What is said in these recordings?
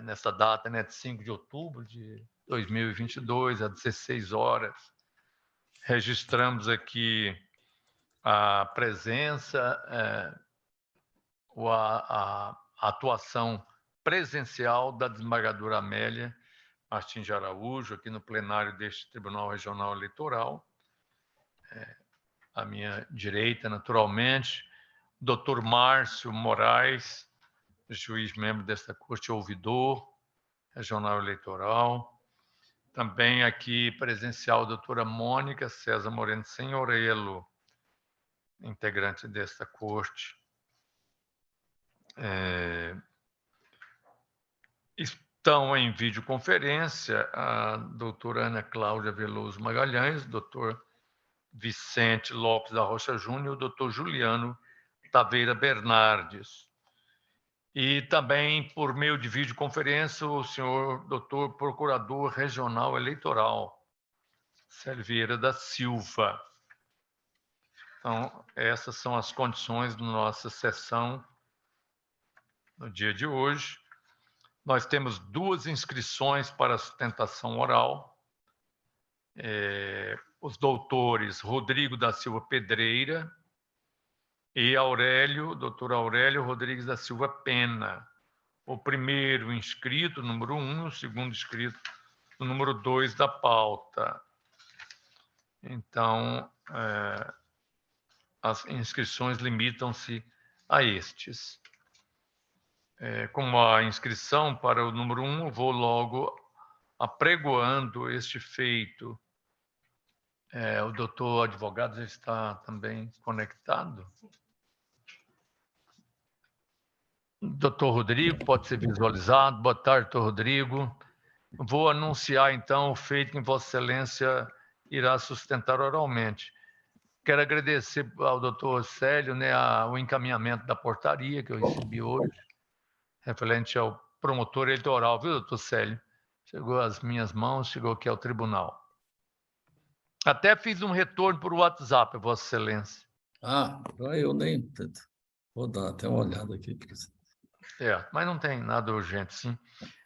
nessa data, né, de 5 de outubro de 2022, às 16 horas. Registramos aqui a presença, a atuação presencial da desembargadora Amélia Martins de Araújo, aqui no plenário deste Tribunal Regional Eleitoral. À minha direita, naturalmente, Dr. Márcio Moraes, juiz membro desta Corte Ouvidor Regional Eleitoral. Também aqui presencial a doutora Mônica César Moreno Senhorelo, integrante desta Corte. Estão em videoconferência a doutora Ana Cláudia Veloso Magalhães, doutor Vicente Lopes da Rocha Júnior e o doutor Juliano Taveira Bernardes. E também, por meio de videoconferência, o senhor doutor Procurador Regional Eleitoral, Célio Vieira da Silva. Então, essas são as condições da nossa sessão no dia de hoje. Nós temos 2 inscrições para a sustentação oral. Os doutores Rodrigo da Silva Pedreira e doutor Aurélio Rodrigues da Silva Pena. O primeiro inscrito, número 1, o segundo inscrito, o número 2 da pauta. Então, as inscrições limitam-se a estes. Como a inscrição para o número 1, eu vou logo apregoando este feito. O doutor advogado já está também conectado. Doutor Rodrigo, pode ser visualizado. Boa tarde, doutor Rodrigo. Vou anunciar, então, o feito que Vossa Excelência irá sustentar oralmente. Quero agradecer ao doutor Célio, né, o encaminhamento da portaria que eu recebi hoje, referente ao promotor eleitoral, viu, doutor Célio? Chegou às minhas mãos, chegou aqui ao tribunal. Até fiz um retorno por WhatsApp, Vossa Excelência. Eu nem... Vou dar até uma olhada aqui. Mas não tem nada urgente, sim.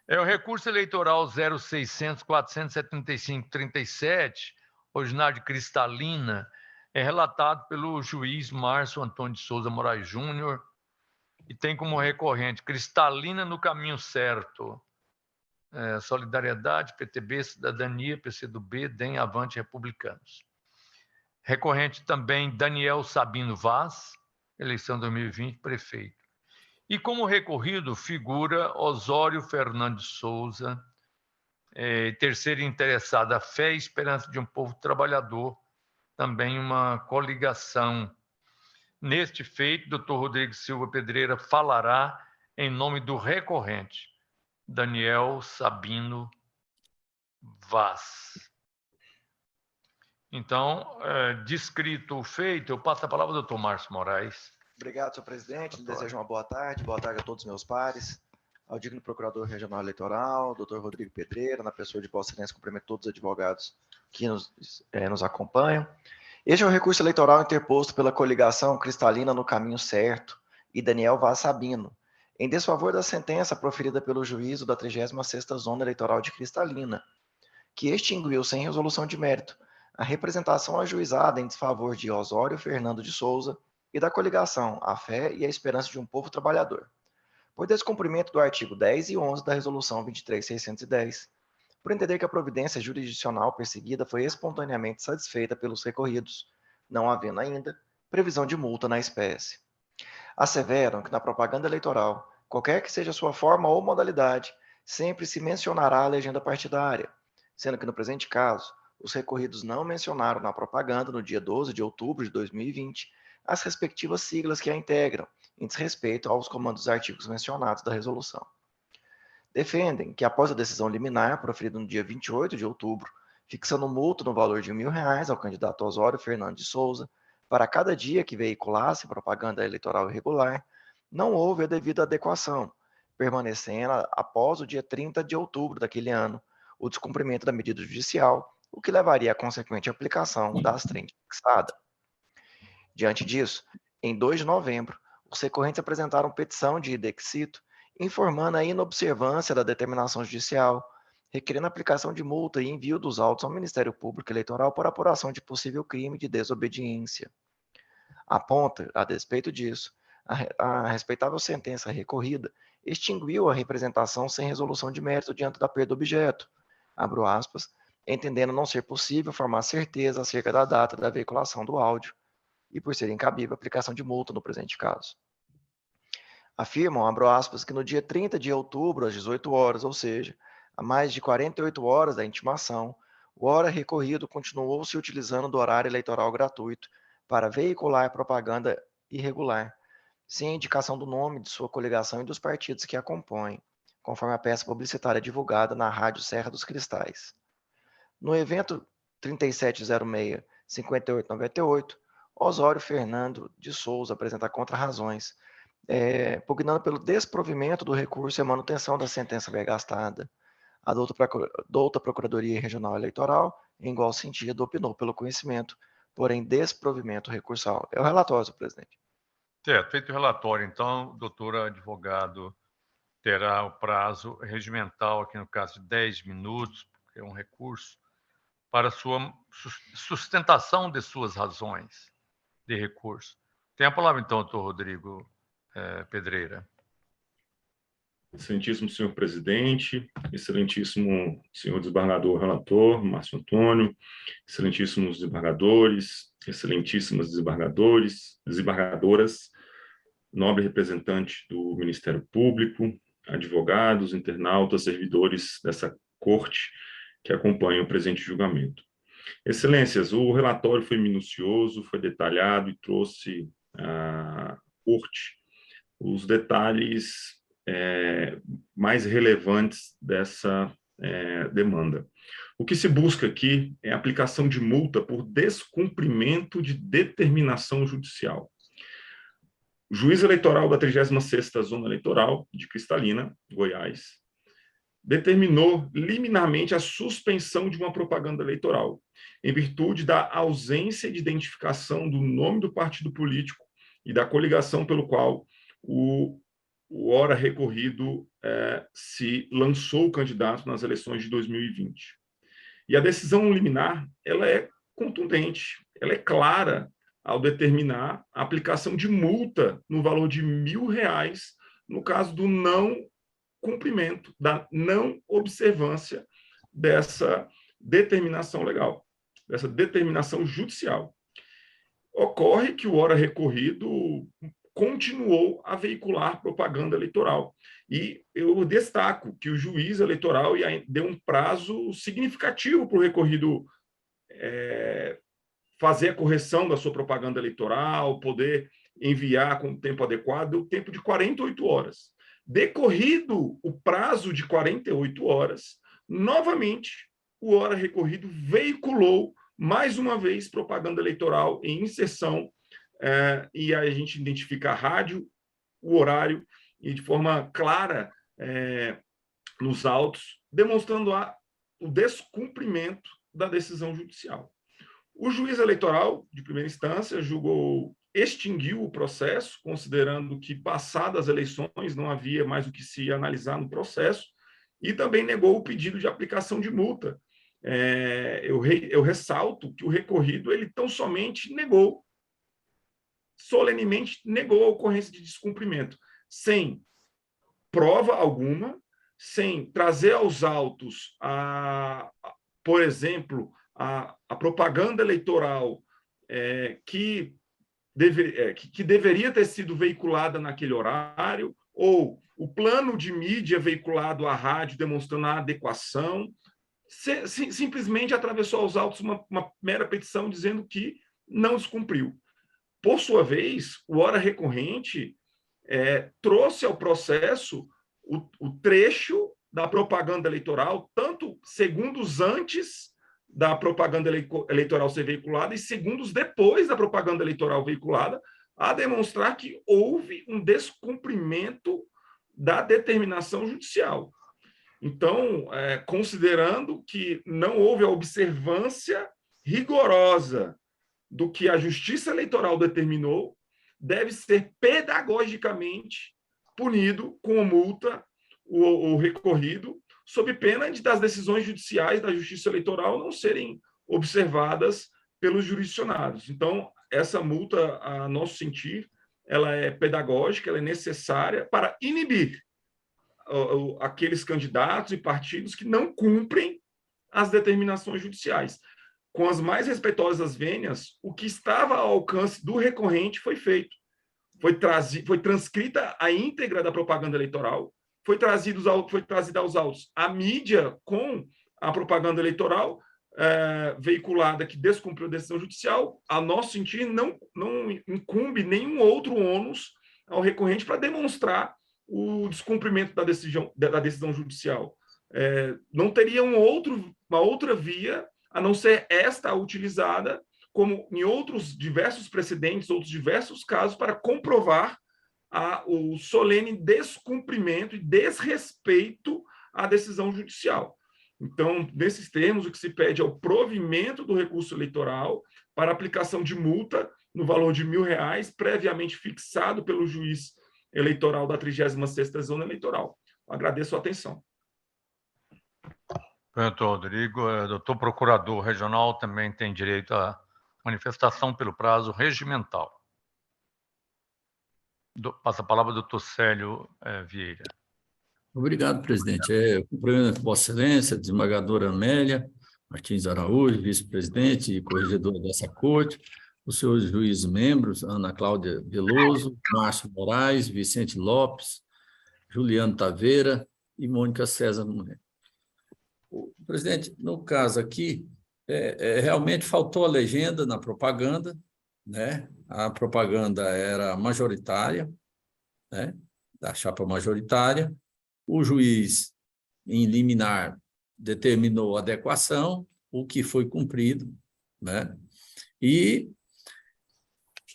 É o recurso eleitoral 0600-475-37, originário de Cristalina, é relatado pelo juiz Márcio Antônio de Souza Moraes Júnior e tem como recorrente Cristalina no caminho certo. Solidariedade, PTB, Cidadania, PCdoB, DEM, Avante, Republicanos. Recorrente também Daniel Sabino Vaz, eleição 2020, prefeito. E como recorrido figura Osório Fernandes Souza, terceiro interessado, a fé e esperança de um povo trabalhador, também uma coligação. Neste feito, doutor Rodrigo Silva Pedreira falará em nome do recorrente, Daniel Sabino Vaz. Então, descrito o feito, eu passo a palavra ao doutor Márcio Moraes. Obrigado, senhor presidente. Lhe desejo uma boa tarde a todos os meus pares, ao digno Procurador Regional Eleitoral, doutor Rodrigo Pedreira, na pessoa de Vossa Excelência, cumprimento todos os advogados que nos acompanham. Este é o recurso eleitoral interposto pela coligação Cristalina no Caminho Certo e Daniel Vaz Sabino, em desfavor da sentença proferida pelo juízo da 36ª Zona Eleitoral de Cristalina, que extinguiu sem resolução de mérito a representação ajuizada em desfavor de Osório Fernando de Souza e da coligação A Fé e a Esperança de um Povo Trabalhador, por descumprimento do artigo 10 e 11 da Resolução 23.610, por entender que a providência jurisdicional perseguida foi espontaneamente satisfeita pelos recorridos, não havendo ainda previsão de multa na espécie. Asseveram que na propaganda eleitoral, qualquer que seja sua forma ou modalidade, sempre se mencionará a legenda partidária, sendo que no presente caso, os recorridos não mencionaram na propaganda, no dia 12 de outubro de 2020, as respectivas siglas que a integram, em desrespeito aos comandos artigos mencionados da resolução. Defendem que, após a decisão liminar proferida no dia 28 de outubro, fixando multa no valor de R$1.000 ao candidato Osório Fernandes de Souza, para cada dia que veiculasse propaganda eleitoral irregular, não houve a devida adequação, permanecendo após o dia 30 de outubro daquele ano o descumprimento da medida judicial, o que levaria à consequente aplicação da astrente fixada. Diante disso, em 2 de novembro, os recorrentes apresentaram petição de idexito informando a inobservância da determinação judicial, requerendo aplicação de multa e envio dos autos ao Ministério Público Eleitoral por apuração de possível crime de desobediência. Aponta, a despeito disso, a respeitável sentença recorrida extinguiu a representação sem resolução de mérito diante da perda do objeto, abro aspas, entendendo não ser possível formar certeza acerca da data da veiculação do áudio e por ser incabível a aplicação de multa no presente caso. Afirmam, abro aspas, que no dia 30 de outubro, às 18 horas, ou seja, a mais de 48 horas da intimação, o hora recorrido continuou se utilizando do horário eleitoral gratuito para veicular propaganda irregular, sem indicação do nome de sua coligação e dos partidos que a compõem, conforme a peça publicitária divulgada na Rádio Serra dos Cristais. No evento 3706-5898, Osório Fernando de Souza apresenta contra-razões, pugnando pelo desprovimento do recurso e a manutenção da sentença vergastada. A douta Procuradoria Regional Eleitoral, em igual sentido, opinou pelo conhecimento, porém desprovimento recursal. É o relatório, senhor presidente. Certo, feito o relatório, então, o doutor advogado terá o prazo regimental, aqui no caso de 10 minutos, porque é um recurso, para sua sustentação de suas razões de recurso. Tem a palavra, então, doutor Rodrigo Pedreira. Excelentíssimo senhor presidente, excelentíssimo senhor desembargador relator, Márcio Antônio, excelentíssimos desembargadores, excelentíssimas desembargadoras, nobre representante do Ministério Público, advogados, internautas, servidores dessa corte que acompanham o presente julgamento. Excelências, o relatório foi minucioso, foi detalhado e trouxe à corte os detalhes mais relevantes dessa demanda. O que se busca aqui é a aplicação de multa por descumprimento de determinação judicial. O juiz eleitoral da 36ª Zona Eleitoral de Cristalina, Goiás, determinou liminarmente a suspensão de uma propaganda eleitoral, em virtude da ausência de identificação do nome do partido político e da coligação pelo qual o hora recorrido se lançou o candidato nas eleições de 2020. E a decisão liminar, ela é contundente, ela é clara ao determinar a aplicação de multa no valor de R$ 1.000 no caso do não cumprimento, da não observância dessa determinação legal, dessa determinação judicial. Ocorre que o hora recorrido continuou a veicular propaganda eleitoral. E eu destaco que o juiz eleitoral deu um prazo significativo para o recorrido fazer a correção da sua propaganda eleitoral, poder enviar com o tempo adequado, deu tempo de 48 horas. Decorrido o prazo de 48 horas, novamente, o hora recorrido veiculou, mais uma vez, propaganda eleitoral em inserção, e a gente identifica a rádio, o horário, e de forma clara nos autos, demonstrando o descumprimento da decisão judicial. O juiz eleitoral, de primeira instância, extinguiu o processo, considerando que, passadas as eleições, não havia mais o que se analisar no processo, e também negou o pedido de aplicação de multa. Eu ressalto que o recorrido ele tão somente solenemente negou a ocorrência de descumprimento, sem prova alguma, sem trazer aos autos, por exemplo, a propaganda eleitoral que deveria ter sido veiculada naquele horário, ou o plano de mídia veiculado à rádio demonstrando a adequação, simplesmente atravessou aos autos uma mera petição dizendo que não descumpriu. Por sua vez, o hora recorrente trouxe ao processo o trecho da propaganda eleitoral, tanto segundos antes da propaganda eleitoral ser veiculada e segundos depois da propaganda eleitoral veiculada, a demonstrar que houve um descumprimento da determinação judicial. Então, considerando que não houve a observância rigorosa do que a Justiça Eleitoral determinou, deve ser pedagogicamente punido com multa o recorrido, sob pena de das decisões judiciais da Justiça Eleitoral não serem observadas pelos jurisdicionados. Então, essa multa, a nosso sentir, ela é pedagógica, ela é necessária para inibir aqueles candidatos e partidos que não cumprem as determinações judiciais. Com as mais respeitosas vênias, o que estava ao alcance do recorrente foi feito. Foi transcrita a íntegra da propaganda eleitoral, foi trazida aos autos a mídia com a propaganda eleitoral veiculada que descumpriu a decisão judicial. A nosso sentir, não incumbe nenhum outro ônus ao recorrente para demonstrar o descumprimento da decisão judicial. Não teria uma outra via a não ser esta utilizada, como em outros diversos precedentes, outros diversos casos, para comprovar o solene descumprimento e desrespeito à decisão judicial. Então, nesses termos, o que se pede é o provimento do recurso eleitoral para aplicação de multa no valor de R$1.000, previamente fixado pelo juiz eleitoral da 36ª Zona Eleitoral. Agradeço a atenção. Doutor Rodrigo, doutor procurador regional também tem direito à manifestação pelo prazo regimental. Passa a palavra ao doutor Célio Vieira. Obrigado, presidente. Cumprimento Vossa Excelência, desembargadora Amélia Martins Araújo, vice-presidente e corregedora dessa corte, os senhores juízes membros, Ana Cláudia Veloso, Márcio Moraes, Vicente Lopes, Juliano Taveira e Mônica César Moreira. Presidente, no caso aqui, realmente faltou a legenda na propaganda, né? A propaganda era majoritária, né? Da chapa majoritária. O juiz, em liminar, determinou a adequação, o que foi cumprido, né? E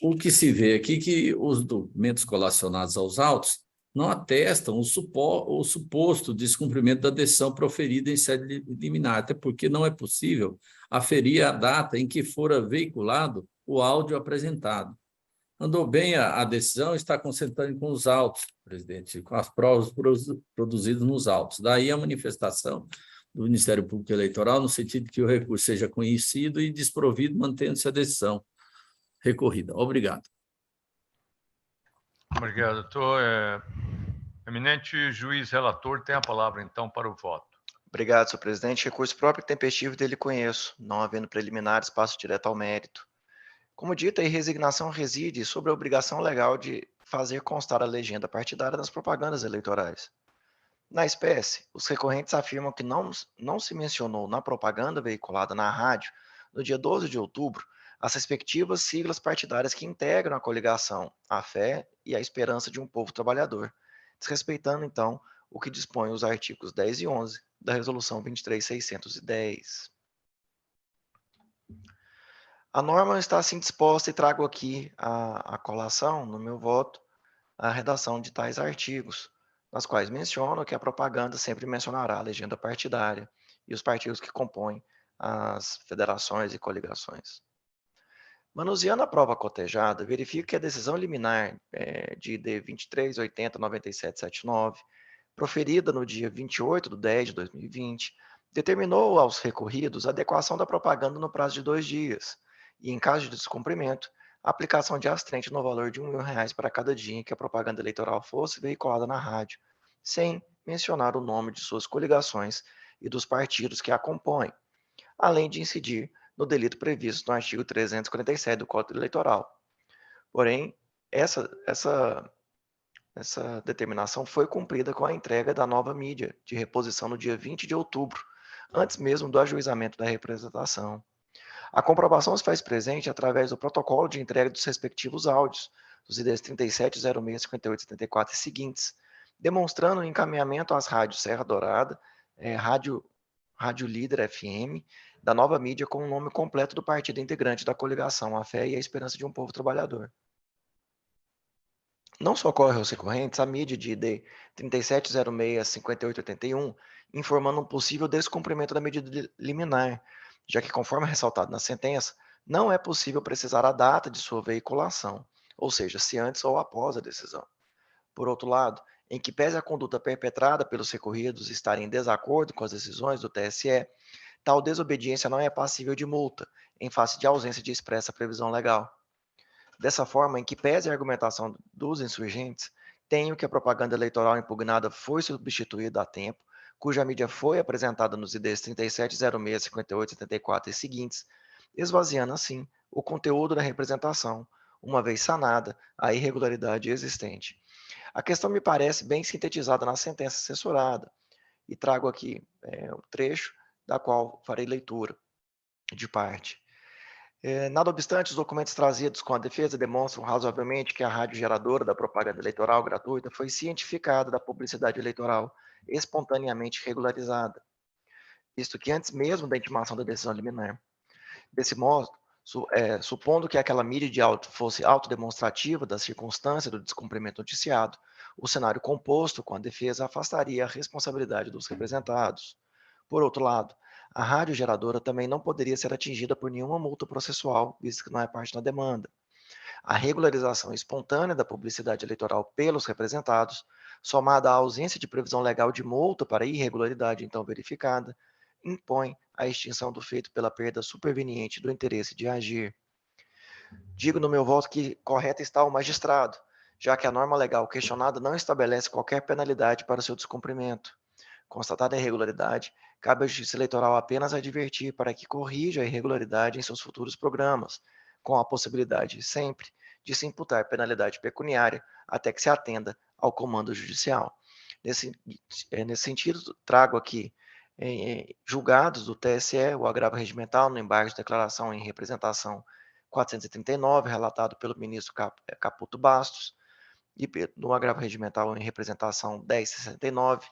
o que se vê aqui que os documentos colacionados aos autos não atestam o suposto descumprimento da decisão proferida em sede liminar, até porque não é possível aferir a data em que fora veiculado o áudio apresentado. Andou bem a decisão, está concentrando com os autos, presidente, com as provas produzidas nos autos. Daí a manifestação do Ministério Público Eleitoral, no sentido de que o recurso seja conhecido e desprovido, mantendo-se a decisão recorrida. Obrigado. Obrigado, doutor. Eminente juiz relator, tem a palavra, então, para o voto. Obrigado, senhor presidente. Recurso próprio e tempestivo dele conheço, não havendo preliminares, passo direto ao mérito. Como dito, a resignação reside sobre a obrigação legal de fazer constar a legenda partidária nas propagandas eleitorais. Na espécie, os recorrentes afirmam que não se mencionou na propaganda veiculada na rádio, no dia 12 de outubro, as respectivas siglas partidárias que integram a coligação, a fé e a esperança de um povo trabalhador, desrespeitando, então, o que dispõe os artigos 10 e 11 da Resolução 23.610. A norma está assim disposta e trago aqui a colação, no meu voto, a redação de tais artigos, nas quais menciono que a propaganda sempre mencionará a legenda partidária e os partidos que compõem as federações e coligações. Manuseando a prova cotejada, verifico que a decisão liminar de ID 23809779, proferida no dia 28/10/2020, determinou aos recorridos a adequação da propaganda no prazo de 2 dias e, em caso de descumprimento, a aplicação de astrente no valor de R$1.000 para cada dia em que a propaganda eleitoral fosse veiculada na rádio, sem mencionar o nome de suas coligações e dos partidos que a compõem, além de incidir no delito previsto no artigo 347 do Código Eleitoral. Porém, essa determinação foi cumprida com a entrega da nova mídia de reposição no dia 20 de outubro, antes mesmo do ajuizamento da representação. A comprovação se faz presente através do protocolo de entrega dos respectivos áudios, dos IDs 37, 06, 58, 74 e seguintes, demonstrando o encaminhamento às rádios Serra Dourada, Rádio Líder FM, da nova mídia com o nome completo do partido integrante da coligação, a fé e a esperança de um povo trabalhador. Não socorre aos recorrentes a mídia de ID 3706 5881, informando um possível descumprimento da medida liminar, já que, conforme ressaltado na sentença, não é possível precisar a data de sua veiculação, ou seja, se antes ou após a decisão. Por outro lado, em que pese a conduta perpetrada pelos recorridos estarem em desacordo com as decisões do TSE, tal desobediência não é passível de multa, em face de ausência de expressa previsão legal. Dessa forma, em que pese a argumentação dos insurgentes, tenho que a propaganda eleitoral impugnada foi substituída a tempo, cuja mídia foi apresentada nos IDs 37, 06, 58, 74 e seguintes, esvaziando assim o conteúdo da representação, uma vez sanada a irregularidade existente. A questão me parece bem sintetizada na sentença censurada, e trago aqui um trecho da qual farei leitura de parte. Nada obstante, os documentos trazidos com a defesa demonstram razoavelmente que a rádio geradora da propaganda eleitoral gratuita foi cientificada da publicidade eleitoral espontaneamente regularizada, visto que antes mesmo da intimação da decisão liminar. Desse modo, supondo que aquela mídia de auto fosse autodemonstrativa da circunstância do descumprimento noticiado, o cenário composto com a defesa afastaria a responsabilidade dos representados. Por outro lado, a rádio geradora também não poderia ser atingida por nenhuma multa processual, visto que não é parte da demanda. A regularização espontânea da publicidade eleitoral pelos representados, somada à ausência de previsão legal de multa para irregularidade então verificada, impõe a extinção do feito pela perda superveniente do interesse de agir. Digo no meu voto que correto está o magistrado, já que a norma legal questionada não estabelece qualquer penalidade para o seu descumprimento. Constatada a irregularidade, cabe à Justiça Eleitoral apenas advertir para que corrija a irregularidade em seus futuros programas, com a possibilidade, sempre, de se imputar penalidade pecuniária até que se atenda ao comando judicial. Nesse sentido, trago aqui julgados do TSE o agravo regimental no embargo de declaração em representação 439, relatado pelo ministro Caputo Bastos, e no agravo regimental em representação 1069,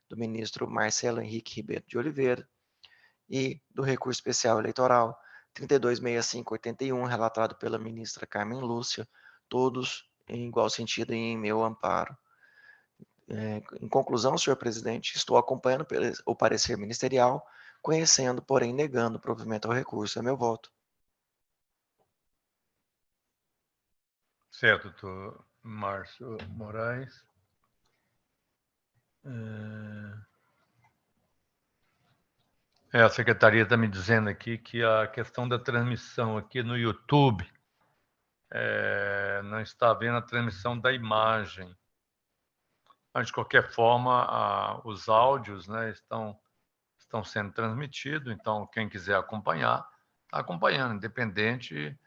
do ministro Marcelo Henrique Ribeiro de Oliveira, e do recurso especial eleitoral 326581, relatado pela ministra Carmen Lúcia, todos em igual sentido e em meu amparo. Em conclusão, senhor presidente, estou acompanhando o parecer ministerial, conhecendo, porém negando o provimento ao recurso. É meu voto. Certo, doutor Márcio Moraes. A secretaria está me dizendo aqui que a questão da transmissão aqui no YouTube não está vendo a transmissão da imagem. Mas, de qualquer forma, os áudios, né, estão sendo transmitidos, então quem quiser acompanhar, está acompanhando, independente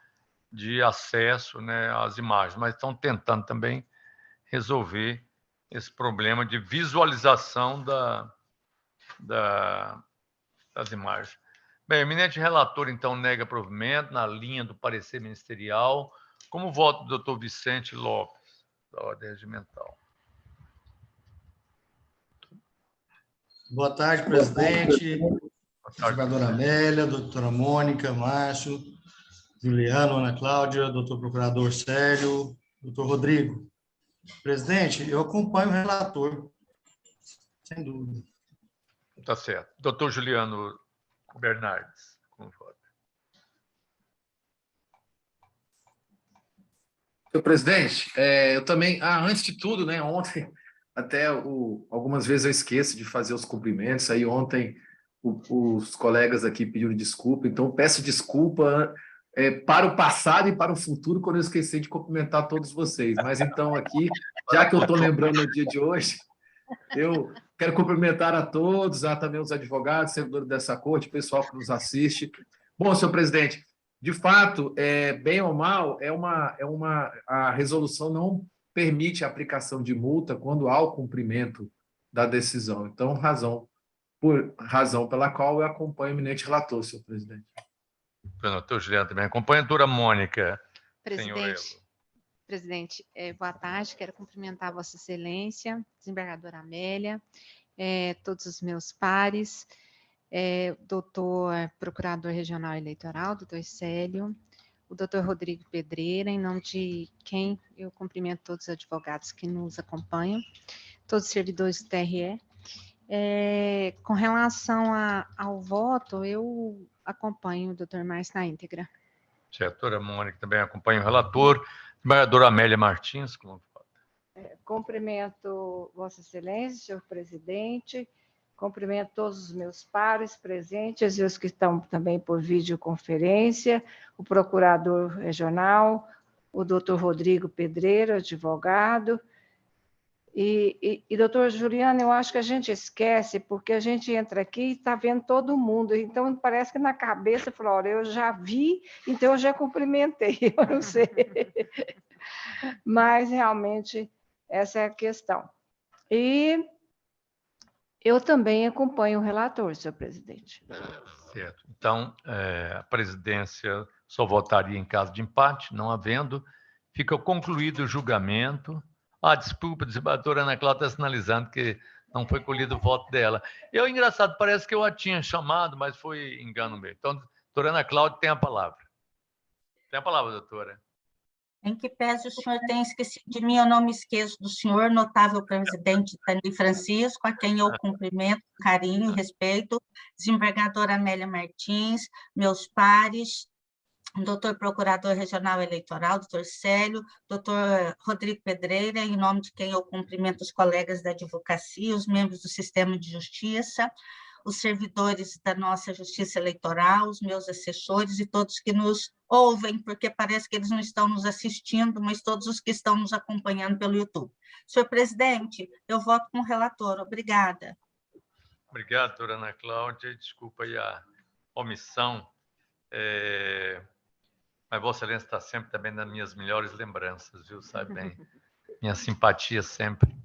de acesso, né, às imagens. Mas estão tentando também resolver esse problema de visualização das imagens. Bem, o eminente relator, então, nega provimento na linha do parecer ministerial. Como voto do doutor Vicente Lopes, da Ordem Regimental? Boa tarde, presidente, advogada Amélia, doutora Mônica, Márcio, Juliano, Ana Cláudia, doutor procurador Célio, doutor Rodrigo. Presidente, eu acompanho o relator, sem dúvida. Tá certo. Doutor Juliano Bernardes, como voto? Senhor presidente, eu também, antes de tudo, né, ontem, até algumas vezes eu esqueço de fazer os cumprimentos, aí ontem os colegas aqui pediram desculpa, então peço desculpa para o passado e para o futuro quando eu esqueci de cumprimentar todos vocês, mas então aqui, já que eu estou lembrando no dia de hoje, eu quero cumprimentar a todos, também os advogados, servidores dessa corte, o pessoal que nos assiste. Bom, senhor presidente, de fato, bem ou mal, a resolução não permite a aplicação de multa quando há o cumprimento da decisão. Então, razão pela qual eu acompanho o eminente relator, senhor presidente. Doutor Juliano também acompanha. Doutora Mônica. Presidente, boa tarde. Quero cumprimentar Vossa Excelência, desembargadora Amélia, todos os meus pares, doutor Procurador Regional Eleitoral, doutor Célio, o doutor Rodrigo Pedreira, em nome de quem eu cumprimento todos os advogados que nos acompanham, todos os servidores do TRE. Com relação ao voto, eu acompanho o doutor Márcio na íntegra. Certo, doutora Mônica também acompanha o relator. Desembargadora Amélia Martins, como voto? Cumprimento Vossa Excelência, senhor presidente, cumprimento todos os meus pares presentes e os que estão também por videoconferência, o procurador regional, o doutor Rodrigo Pedreira, advogado. Doutor Juliano, eu acho que a gente esquece, porque a gente entra aqui e está vendo todo mundo, então parece que na cabeça, falou, olha, eu já vi, então eu já cumprimentei, eu não sei. Mas, realmente, essa é a questão. E eu também acompanho o relator, senhor presidente. Certo. Então, a presidência só votaria em caso de empate, não havendo. Fica concluído o julgamento. Desculpa, a desembargadora Ana Cláudia está sinalizando que não foi colhido o voto dela. Engraçado, parece que eu a tinha chamado, mas foi engano meu. Então, doutora Ana Cláudia tem a palavra. Tem a palavra, doutora. Em que pese o senhor tenha esquecido de mim, eu não me esqueço do senhor, notável presidente Tani Francisco, a quem eu cumprimento, carinho e respeito, desembargadora Amélia Martins, meus pares, doutor Procurador Regional Eleitoral, doutor Célio, doutor Rodrigo Pedreira, em nome de quem eu cumprimento os colegas da advocacia, os membros do sistema de justiça, os servidores da nossa justiça eleitoral, os meus assessores e todos que nos ouvem, porque parece que eles não estão nos assistindo, mas todos os que estão nos acompanhando pelo YouTube. Senhor presidente, eu voto com o relator. Obrigada. Obrigado, doutora Ana Cláudia. Desculpa aí a omissão. Mas Vossa Excelência está sempre também nas minhas melhores lembranças, viu? Sabe bem? Minha simpatia sempre.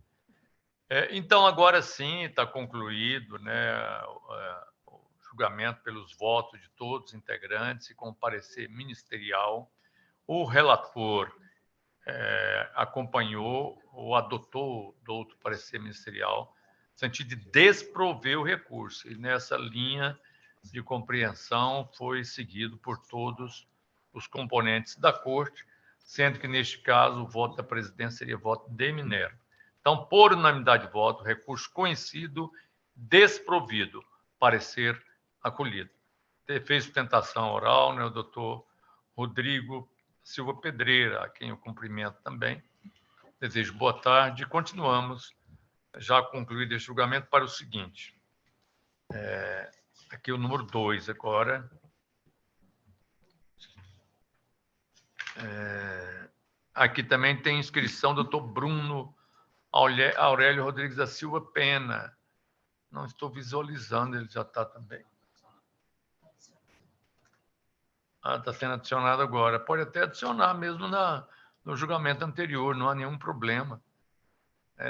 Então, agora sim, está concluído, né, o julgamento pelos votos de todos os integrantes e com parecer ministerial. O relator acompanhou ou adotou do outro parecer ministerial, no sentido de desprover o recurso. E nessa linha de compreensão foi seguido por todos os componentes da Corte, sendo que, neste caso, o voto da presidência seria voto de Minerva. Então, por unanimidade de voto, recurso conhecido, desprovido, parecer acolhido. Fez sustentação oral, né, o doutor Rodrigo Silva Pedreira, a quem eu cumprimento também. Desejo boa tarde. Continuamos, já concluído este julgamento, para o seguinte. Aqui o número 2 agora. Aqui também tem inscrição do doutor Bruno Aurélio Rodrigues da Silva Pena. Não estou visualizando, ele já está também. Está sendo adicionado agora. Pode até adicionar mesmo no julgamento anterior, não há nenhum problema.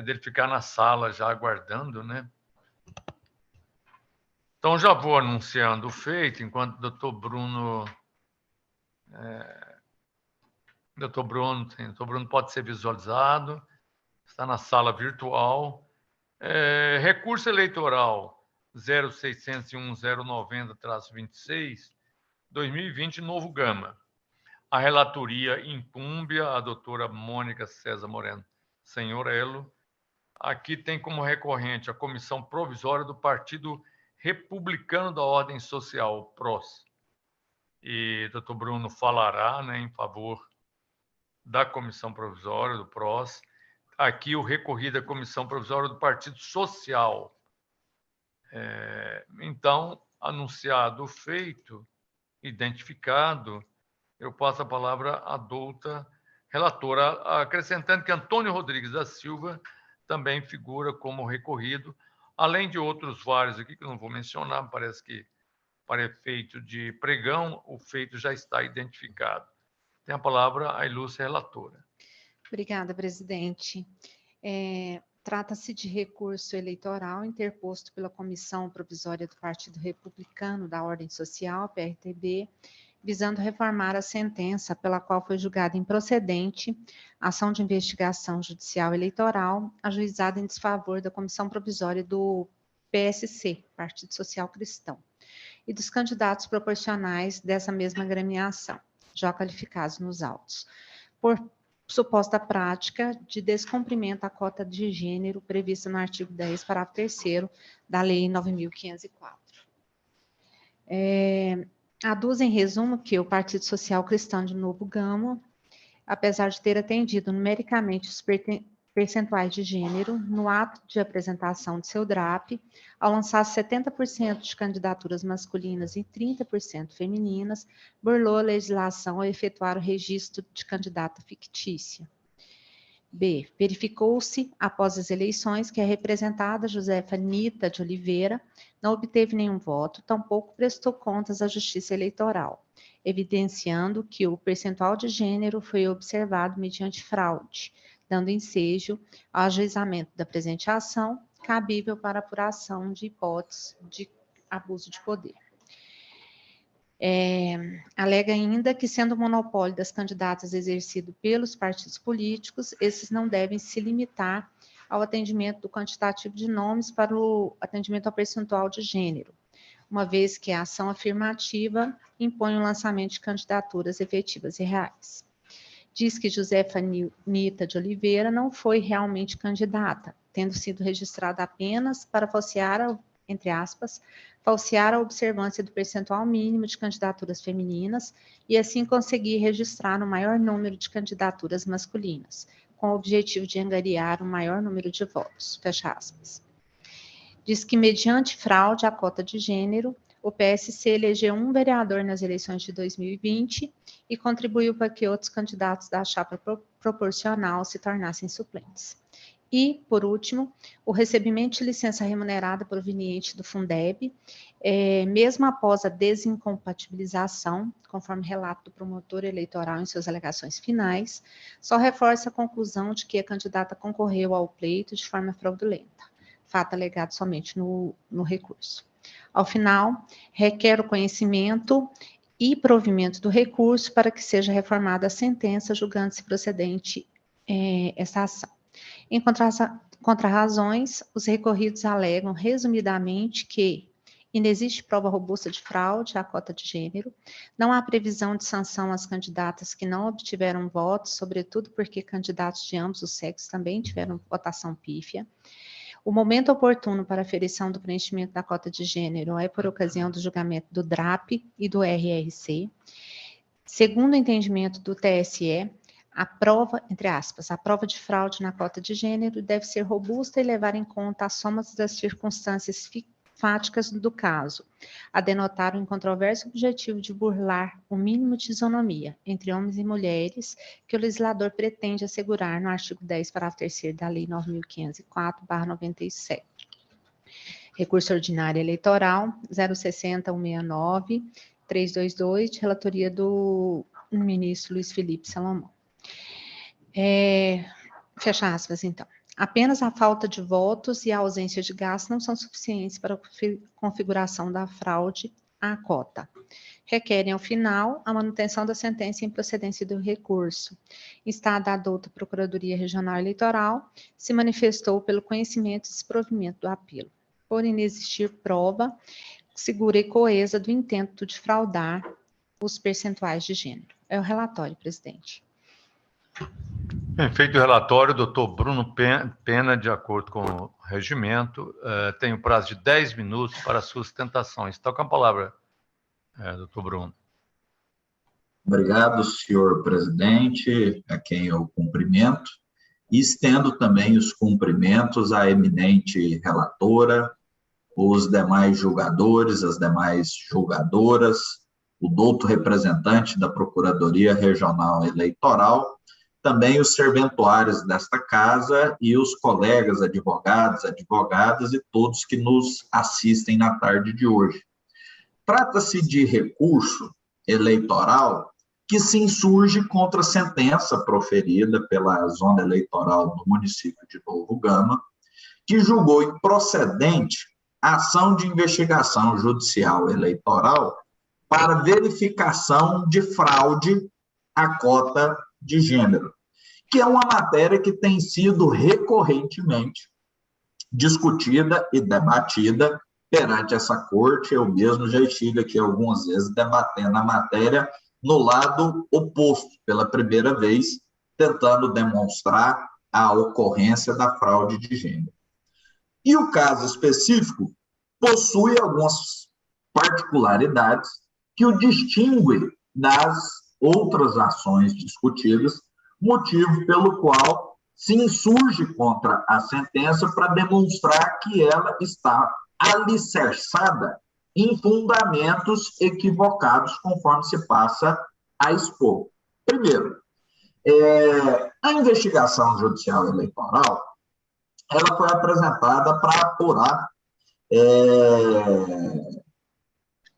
Dele ficar na sala já aguardando, né? Então, já vou anunciando o feito, enquanto o doutor Bruno... Doutor Bruno pode ser visualizado, está na sala virtual. Recurso eleitoral 0601-090-26, 2020, Novo Gama. A relatoria incumbe a doutora Mônica César Moreno Senhorello. Aqui tem como recorrente a Comissão Provisória do Partido Republicano da Ordem Social, PROS. E doutor Bruno falará, né, em favor da Comissão Provisória do PROS. Aqui o recorrido à Comissão Provisória do Partido Social. Então, anunciado o feito, identificado, eu passo a palavra à douta relatora, acrescentando que Antônio Rodrigues da Silva também figura como recorrido, além de outros vários aqui, que eu não vou mencionar, parece que, para efeito de pregão, o feito já está identificado. Tem a palavra a ilustre relatora. Obrigada, presidente. Trata-se de recurso eleitoral interposto pela Comissão Provisória do Partido Republicano da Ordem Social, PRTB, visando reformar a sentença pela qual foi julgada improcedente a ação de investigação judicial eleitoral ajuizada em desfavor da Comissão Provisória do PSC, Partido Social Cristão, e dos candidatos proporcionais dessa mesma agremiação, já qualificados nos autos, por suposta prática de descumprimento à cota de gênero prevista no artigo 10, parágrafo 3º da Lei 9.504. Aduz, em resumo, que o Partido Social Cristão de Novo Gama, apesar de ter atendido numericamente percentuais de gênero no ato de apresentação de seu DRAP, ao lançar 70% de candidaturas masculinas e 30% femininas, burlou a legislação ao efetuar o registro de candidata fictícia. B. Verificou-se, após as eleições, que a representada Josefa Nita de Oliveira não obteve nenhum voto, tampouco prestou contas à Justiça Eleitoral, evidenciando que o percentual de gênero foi observado mediante fraude, dando ensejo ao ajuizamento da presente ação, cabível para apuração de hipóteses de abuso de poder. Alega ainda que, sendo o monopólio das candidatas exercido pelos partidos políticos, esses não devem se limitar ao atendimento do quantitativo de nomes para o atendimento ao percentual de gênero, uma vez que a ação afirmativa impõe o lançamento de candidaturas efetivas e reais. Diz que Josefa Nita de Oliveira não foi realmente candidata, tendo sido registrada apenas para falsear, entre aspas, falsear a observância do percentual mínimo de candidaturas femininas e assim conseguir registrar o maior número de candidaturas masculinas, com o objetivo de angariar o maior número de votos, fecha aspas. Diz que, mediante fraude à cota de gênero, o PSC elegeu um vereador nas eleições de 2020 e contribuiu para que outros candidatos da chapa proporcional se tornassem suplentes. E, por último, o recebimento de licença remunerada proveniente do Fundeb, mesmo após a desincompatibilização, conforme relato do promotor eleitoral em suas alegações finais, só reforça a conclusão de que a candidata concorreu ao pleito de forma fraudulenta, fato alegado somente no recurso. Ao final, requer o conhecimento e provimento do recurso para que seja reformada a sentença, julgando-se procedente essa ação. Em contrarrazões, os recorridos alegam, resumidamente, que inexiste prova robusta de fraude à cota de gênero, não há previsão de sanção às candidatas que não obtiveram votos, sobretudo porque candidatos de ambos os sexos também tiveram votação pífia. O momento oportuno para a aferição do preenchimento da cota de gênero é por ocasião do julgamento do DRAP e do RRC. Segundo o entendimento do TSE, a prova, entre aspas, a prova de fraude na cota de gênero deve ser robusta e levar em conta a soma das circunstâncias fáticas do caso, a denotar o incontroverso objetivo de burlar o mínimo de isonomia entre homens e mulheres que o legislador pretende assegurar no artigo 10, parágrafo 3º da Lei 9.504/97. Recurso ordinário eleitoral 060-169-322, de relatoria do ministro Luiz Felipe Salomão. Fecha aspas, então. Apenas a falta de votos e a ausência de gastos não são suficientes para a configuração da fraude à cota. Requerem, ao final, a manutenção da sentença em procedência do recurso. Instada a douta Procuradoria Regional Eleitoral, se manifestou pelo conhecimento e desprovimento do apelo, por inexistir prova segura e coesa do intento de fraudar os percentuais de gênero. É o relatório, presidente. Bem, feito o relatório, doutor Bruno Pena, de acordo com o regimento, tem um prazo de 10 minutos para suas sustentações. Está com a palavra, doutor Bruno. Obrigado, senhor presidente, a quem eu cumprimento, e estendo também os cumprimentos à eminente relatora, os demais julgadores, as demais julgadoras, o douto representante da Procuradoria Regional Eleitoral, também os serventuários desta casa e os colegas advogados, advogadas e todos que nos assistem na tarde de hoje. Trata-se de recurso eleitoral que se insurge contra a sentença proferida pela Zona Eleitoral do município de Novo Gama, que julgou improcedente a ação de investigação judicial eleitoral para verificação de fraude à cota de gênero, que é uma matéria que tem sido recorrentemente discutida e debatida perante essa corte. Eu mesmo já estive aqui algumas vezes debatendo a matéria no lado oposto, pela primeira vez, tentando demonstrar a ocorrência da fraude de gênero. E o caso específico possui algumas particularidades que o distinguem das outras ações discutidas, motivo pelo qual se insurge contra a sentença para demonstrar que ela está alicerçada em fundamentos equivocados, conforme se passa a expor. Primeiro, a investigação judicial eleitoral, ela foi apresentada para apurar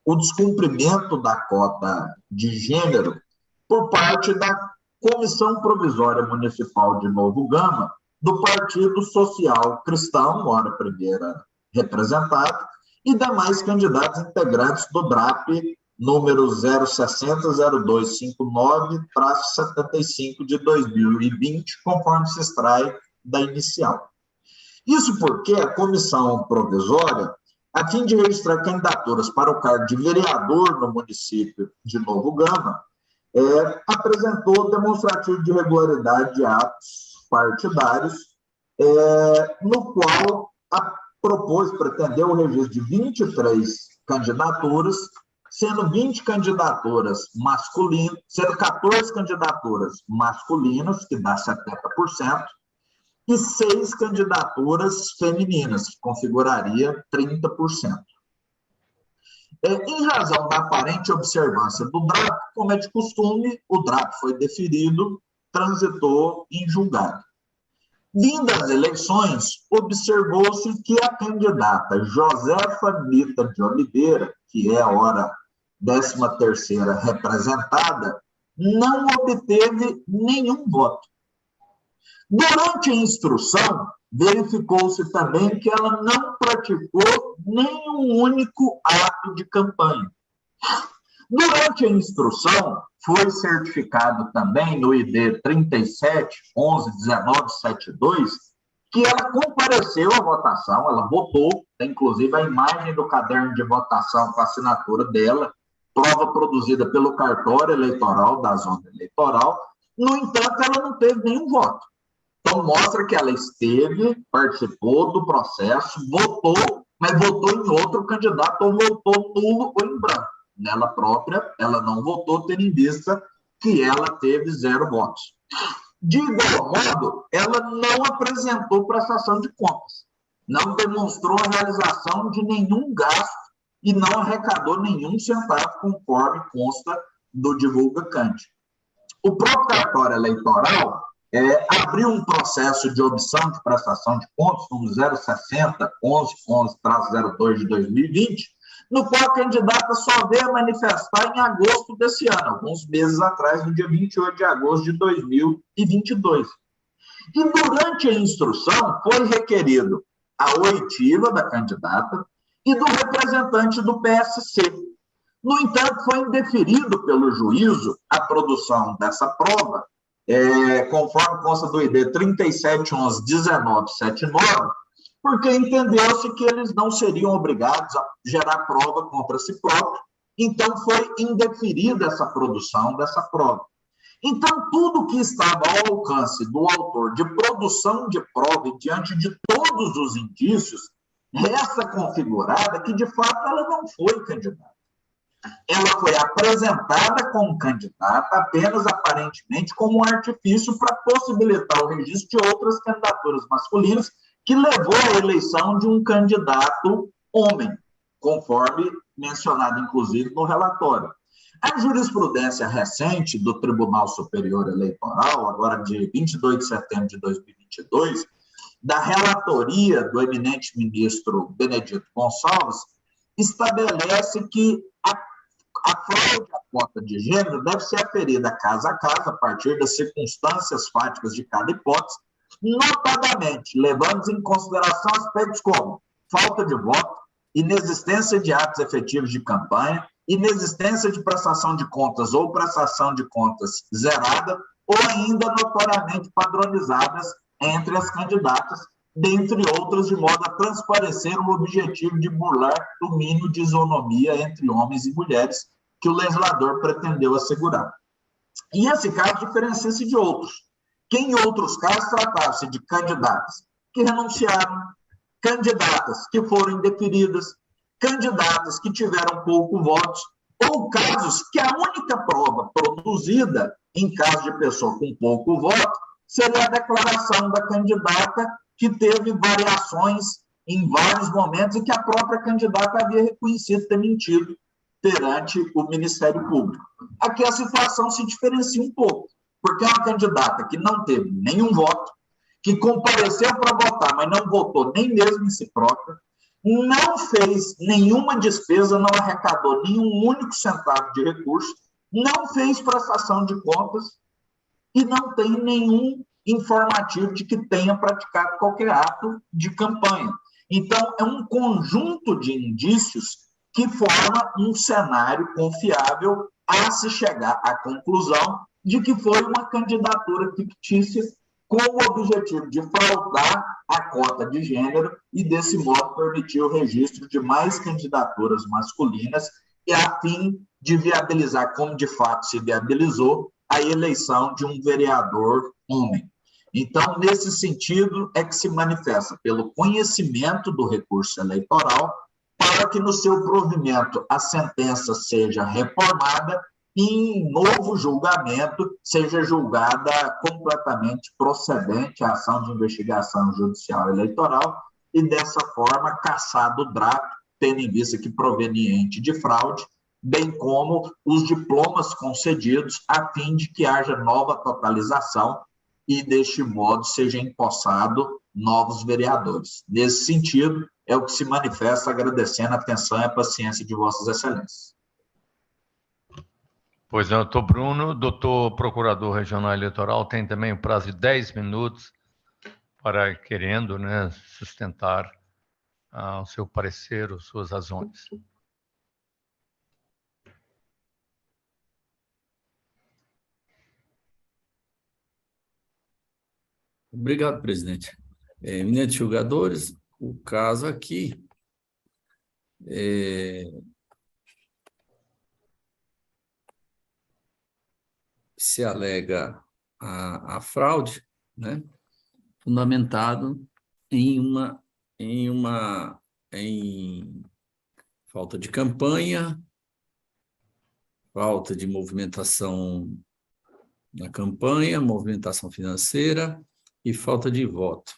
o descumprimento da cota de gênero por parte da Comissão Provisória Municipal de Novo Gama, do Partido Social Cristão, hora primeira representado, e demais candidatos integrantes do DRAP número 060-0259-75 de 2020, conforme se extrai da inicial. Isso porque a Comissão Provisória, a fim de registrar candidaturas para o cargo de vereador no município de Novo Gama, apresentou demonstrativo de irregularidade de atos partidários, no qual pretendeu o registro de 23 candidaturas, sendo 20 candidaturas masculinas, sendo 14 candidaturas masculinas, que dá 70%, e 6 candidaturas femininas, que configuraria 30%. Em razão da aparente observância do DRAP, como é de costume, o DRAP foi deferido, transitou em julgado. Vindas as eleições, observou-se que a candidata Josefa Mita de Oliveira, que é a hora 13ª representada, não obteve nenhum voto. Durante a instrução, verificou-se também que ela não praticou nenhum único ato de campanha. Durante a instrução, foi certificado também no ID 37.11.19.72 que ela compareceu à votação, ela votou, tem inclusive a imagem do caderno de votação com a assinatura dela, prova produzida pelo cartório eleitoral da zona eleitoral. No entanto, ela não teve nenhum voto. Então, mostra que ela esteve, participou do processo, votou, mas votou em outro candidato ou votou nulo ou em branco. Nela própria, ela não votou, tendo em vista que ela teve 0 votos. De igual modo, ela não apresentou prestação de contas, não demonstrou a realização de nenhum gasto e não arrecadou nenhum centavo, conforme consta do divulgacante. O próprio cartório eleitoral abriu um processo de omissão de prestação de contas, número 060-11-11-02 de 2020, no qual a candidata só veio manifestar em agosto desse ano, alguns meses atrás, no dia 28 de agosto de 2022. E durante a instrução foi requerido a oitiva da candidata e do representante do PSC. No entanto, foi indeferido pelo juízo a produção dessa prova, conforme consta do ID 37.11.19.79, porque entendeu-se que eles não seriam obrigados a gerar prova contra si próprio, então foi indeferida essa produção dessa prova. Então, tudo que estava ao alcance do autor de produção de prova e diante de todos os indícios, resta configurada que, de fato, ela não foi candidata. Ela foi apresentada como candidata apenas, aparentemente, como um artifício para possibilitar o registro de outras candidaturas masculinas, que levou à eleição de um candidato homem, conforme mencionado, inclusive, no relatório. A jurisprudência recente do Tribunal Superior Eleitoral, agora de 22 de setembro de 2022, da relatoria do eminente ministro Benedito Gonçalves, estabelece que a fraude à cota de gênero deve ser aferida caso a caso, a partir das circunstâncias fáticas de cada hipótese, notadamente levando em consideração aspectos como falta de voto, inexistência de atos efetivos de campanha, inexistência de prestação de contas ou prestação de contas zerada, ou ainda notoriamente padronizadas entre as candidatas, dentre outras, de modo a transparecer o objetivo de burlar o mínimo de isonomia entre homens e mulheres que o legislador pretendeu assegurar. E esse caso diferencia-se de outros, que em outros casos tratavam-se de candidatas que renunciaram, candidatas que foram indeferidas, candidatas que tiveram pouco votos, ou casos que a única prova produzida em caso de pessoa com pouco voto seria a declaração da candidata, que teve variações em vários momentos e que a própria candidata havia reconhecido ter mentido perante o Ministério Público. Aqui a situação se diferencia um pouco, porque é uma candidata que não teve nenhum voto, que compareceu para votar, mas não votou nem mesmo em si própria, não fez nenhuma despesa, não arrecadou nenhum único centavo de recurso, não fez prestação de contas e não tem nenhum informativo de que tenha praticado qualquer ato de campanha. Então, é um conjunto de indícios que forma um cenário confiável a se chegar à conclusão de que foi uma candidatura fictícia com o objetivo de fraudar a cota de gênero e, desse modo, permitir o registro de mais candidaturas masculinas e a fim de viabilizar, como de fato se viabilizou, a eleição de um vereador homem. Então, nesse sentido, é que se manifesta pelo conhecimento do recurso eleitoral para que, no seu provimento, a sentença seja reformada e, em novo julgamento, seja julgada completamente procedente a ação de investigação judicial eleitoral e, dessa forma, cassado o drato, tendo em vista que proveniente de fraude, bem como os diplomas concedidos, a fim de que haja nova totalização e, deste modo, seja empossado novos vereadores. Nesse sentido, é o que se manifesta, agradecendo a atenção e a paciência de Vossas Excelências. Pois não, doutor Bruno. Doutor Procurador Regional Eleitoral tem também o prazo de 10 minutos para, querendo, né, sustentar o seu parecer, as suas razões. Obrigado, presidente. Eminentes julgadores, o caso aqui se alega a fraude, né, fundamentado em falta de campanha, falta de movimentação na campanha, movimentação financeira e falta de voto.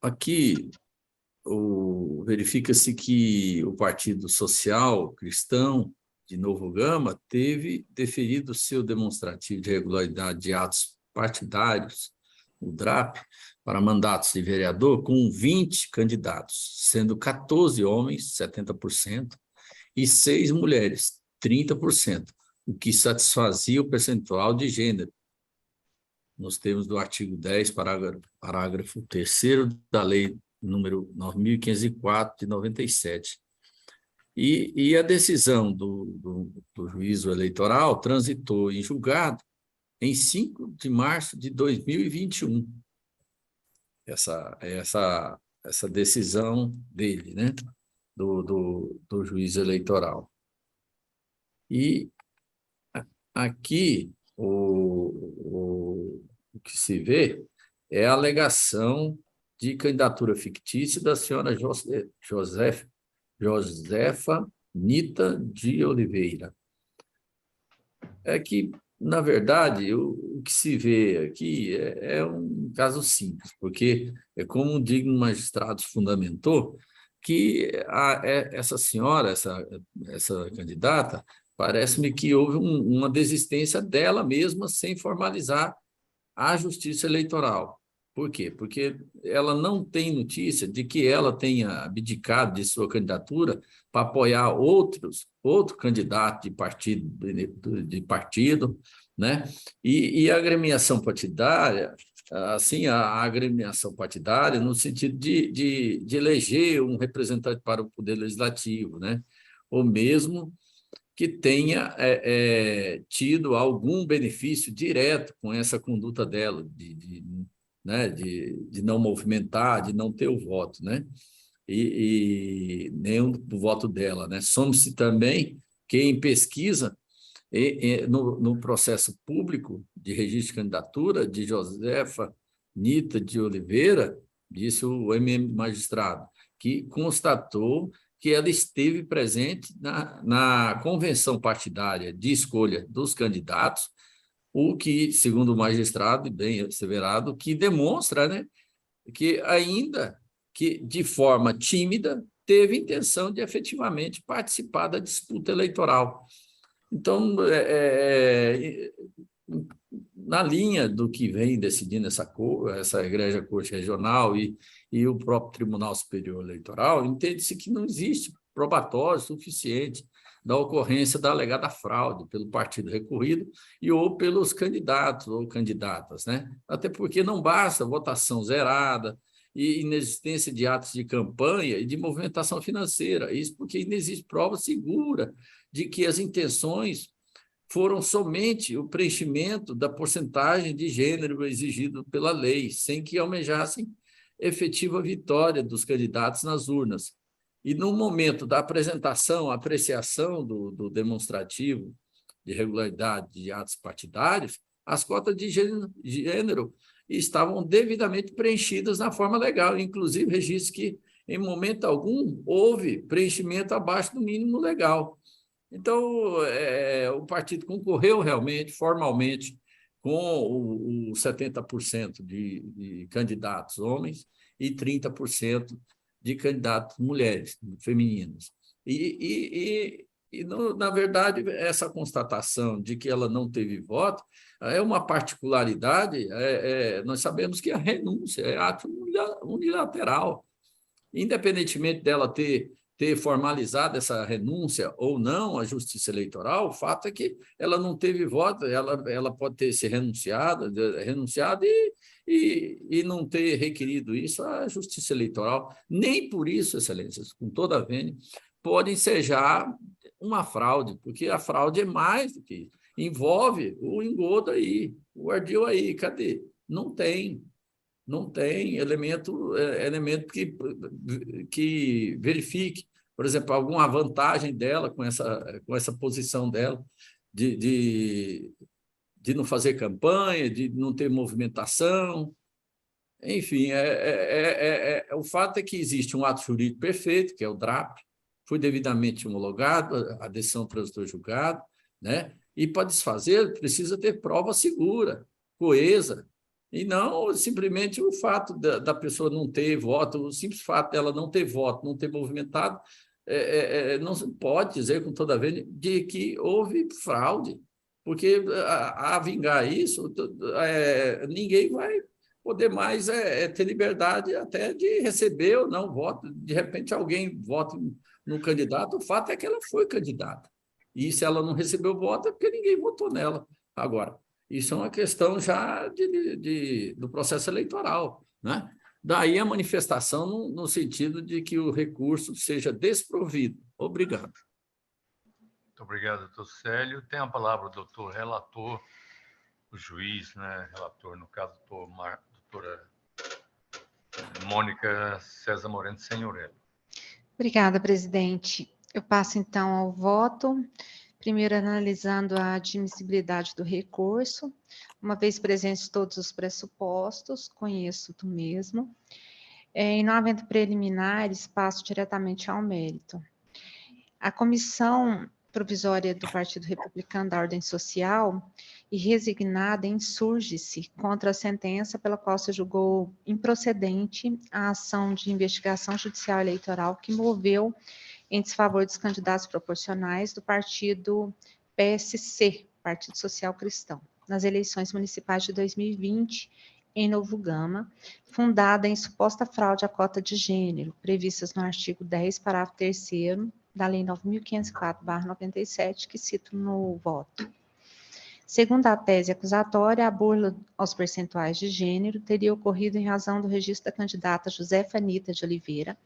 Aqui verifica-se que o Partido Social Cristão de Novo Gama teve deferido seu demonstrativo de regularidade de atos partidários, o DRAP, para mandatos de vereador com 20 candidatos, sendo 14 homens, 70%, e 6 mulheres, 30%, o que satisfazia o percentual de gênero, nos termos do artigo 10, parágrafo 3º da Lei número 9.504, de 97. E a decisão do juízo eleitoral transitou em julgado em 5 de março de 2021. Essa decisão dele, né, do juízo eleitoral. E aqui o que se vê é a alegação de candidatura fictícia da senhora Josefa Nita de Oliveira. É que, na verdade, o que se vê aqui é um caso simples, porque, como um digno magistrado fundamentou, que essa senhora, essa candidata, parece-me que houve uma desistência dela mesma sem formalizar a Justiça Eleitoral. Por quê? Porque ela não tem notícia de que ela tenha abdicado de sua candidatura para apoiar outro candidato de partido, né? E a agremiação partidária, assim, a agremiação partidária no sentido de eleger um representante para o Poder Legislativo, né? Ou mesmo que tenha tido algum benefício direto com essa conduta dela, de não movimentar, de não ter o voto, né? E nem o voto dela, né? Some-se também que em pesquisa, no processo público de registro de candidatura de Josefa Nita de Oliveira, disse o MM magistrado, que constatou que ela esteve presente na convenção partidária de escolha dos candidatos, o que, segundo o magistrado, bem asseverado, que demonstra, né, que ainda que de forma tímida teve intenção de efetivamente participar da disputa eleitoral. Então, na linha do que vem decidindo essa Igreja Corte Regional e o próprio Tribunal Superior Eleitoral, entende-se que não existe probatório suficiente da ocorrência da alegada fraude pelo partido recorrido ou pelos candidatos ou candidatas, né? Até porque não basta votação zerada e inexistência de atos de campanha e de movimentação financeira. Isso porque ainda existe prova segura de que as intenções foram somente o preenchimento da porcentagem de gênero exigido pela lei, sem que almejassem efetiva vitória dos candidatos nas urnas. E no momento da apresentação, apreciação do demonstrativo de regularidade de atos partidários, as cotas de gênero estavam devidamente preenchidas na forma legal, inclusive registro que, em momento algum, houve preenchimento abaixo do mínimo legal. Então, o partido concorreu realmente, formalmente, com os 70% de candidatos homens e 30% de candidatos mulheres, femininas. Na verdade, essa constatação de que ela não teve voto é uma particularidade. Nós sabemos que a renúncia é ato unilateral. Independentemente dela ter formalizado essa renúncia ou não à Justiça Eleitoral, o fato é que ela não teve voto, ela pode ter se renunciado e não ter requerido isso à Justiça Eleitoral. Nem por isso, Excelências, com toda a vênia, pode ensejar uma fraude, porque a fraude é mais do que isso. Envolve o engodo aí, o ardil aí, cadê? Não tem elemento que verifique, por exemplo, alguma vantagem dela com essa posição dela de não fazer campanha, de não ter movimentação. Enfim, o fato é que existe um ato jurídico perfeito, que é o DRAP, foi devidamente homologado, a decisão transitou julgado, né? E para desfazer precisa ter prova segura, coesa, e não simplesmente o fato da pessoa não ter voto, o simples fato dela não ter voto, não ter movimentado, não se pode dizer com toda a vez de que houve fraude, porque a vingar isso, ninguém vai poder mais ter liberdade até de receber ou não voto. De repente, alguém vota no candidato, o fato é que ela foi candidata. E se ela não recebeu voto, é porque ninguém votou nela. Agora, isso é uma questão já do processo eleitoral, né? Daí a manifestação no sentido de que o recurso seja desprovido. Obrigado. Muito obrigado, doutor Célio. Tem a palavra o doutor relator, o juiz, né? Relator, no caso, doutora Mônica César Moreno Senhorelli. Obrigada, presidente. Eu passo, então, ao voto. Primeiro, analisando a admissibilidade do recurso, uma vez presentes todos os pressupostos, conheço do mesmo. E não havendo preliminares, passo diretamente ao mérito. A Comissão Provisória do Partido Republicano da Ordem Social e resignada insurge-se contra a sentença pela qual se julgou improcedente a ação de investigação judicial eleitoral que moveu em desfavor dos candidatos proporcionais do partido PSC, Partido Social Cristão, nas eleições municipais de 2020, em Novo Gama, fundada em suposta fraude à cota de gênero, previstas no artigo 10, parágrafo 3º da Lei 9.504/97, que cito no voto. Segundo a tese acusatória, a burla aos percentuais de gênero teria ocorrido em razão do registro da candidata Josefa Anita de Oliveira,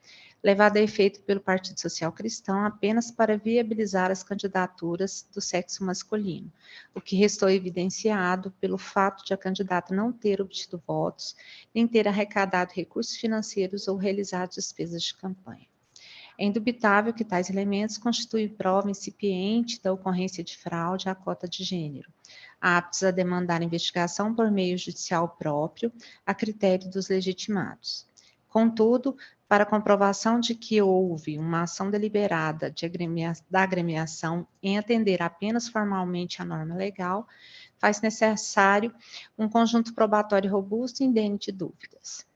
levado a efeito pelo Partido Social Cristão apenas para viabilizar as candidaturas do sexo masculino, o que restou evidenciado pelo fato de a candidata não ter obtido votos, nem ter arrecadado recursos financeiros ou realizado despesas de campanha. É indubitável que tais elementos constituem prova incipiente da ocorrência de fraude à cota de gênero, aptos a demandar investigação por meio judicial próprio, a critério dos legitimados. Contudo, para comprovação de que houve uma ação deliberada da agremiação em atender apenas formalmente à norma legal, faz necessário um conjunto probatório robusto e indene de dúvidas.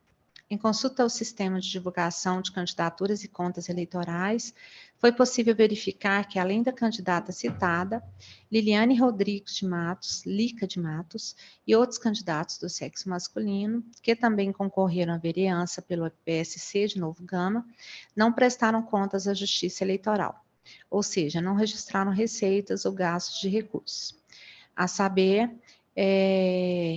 Em consulta ao sistema de divulgação de candidaturas e contas eleitorais, foi possível verificar que, além da candidata citada, Liliane Rodrigues de Matos, Lica de Matos, e outros candidatos do sexo masculino, que também concorreram à vereança pelo PSC de Novo Gama, não prestaram contas à Justiça Eleitoral, ou seja, não registraram receitas ou gastos de recursos. A saber,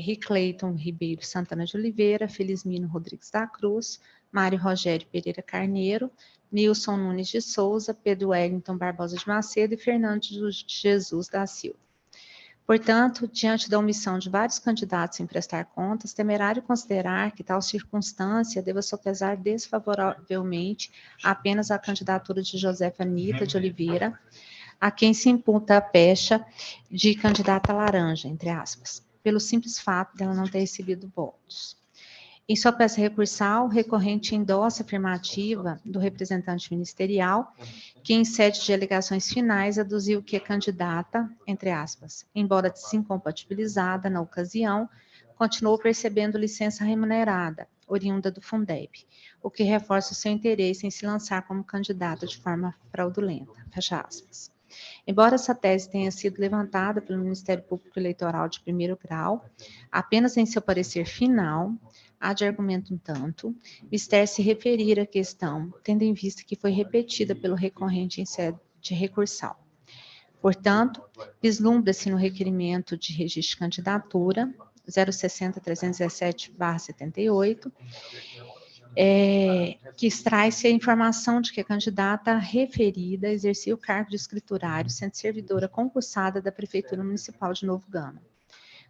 Ricleiton Ribeiro Santana de Oliveira, Felizmino Rodrigues da Cruz, Mário Rogério Pereira Carneiro, Nilson Nunes de Souza, Pedro Wellington Barbosa de Macedo e Fernando de Jesus da Silva. Portanto, diante da omissão de vários candidatos em prestar contas, temerário considerar que tal circunstância deva sopesar desfavoravelmente apenas a candidatura de Josefa Anita de Oliveira, a quem se imputa a pecha de candidata laranja, entre aspas, pelo simples fato dela não ter recebido votos. Em sua peça recursal, o recorrente endossa a afirmativa do representante ministerial, que em sede de alegações finais aduziu que a candidata, entre aspas, embora desincompatibilizada na ocasião, continuou percebendo licença remunerada, oriunda do Fundeb, o que reforça o seu interesse em se lançar como candidata de forma fraudulenta, fecha aspas. Embora essa tese tenha sido levantada pelo Ministério Público Eleitoral de primeiro grau, apenas em seu parecer final, há de argumento um tanto, mister se referir à questão, tendo em vista que foi repetida pelo recorrente em sede recursal. Portanto, vislumbra-se no requerimento de registro de candidatura, 060-317/78, que extrai-se a informação de que a candidata referida exercia o cargo de escriturário, sendo servidora concursada da Prefeitura Municipal de Novo Gama.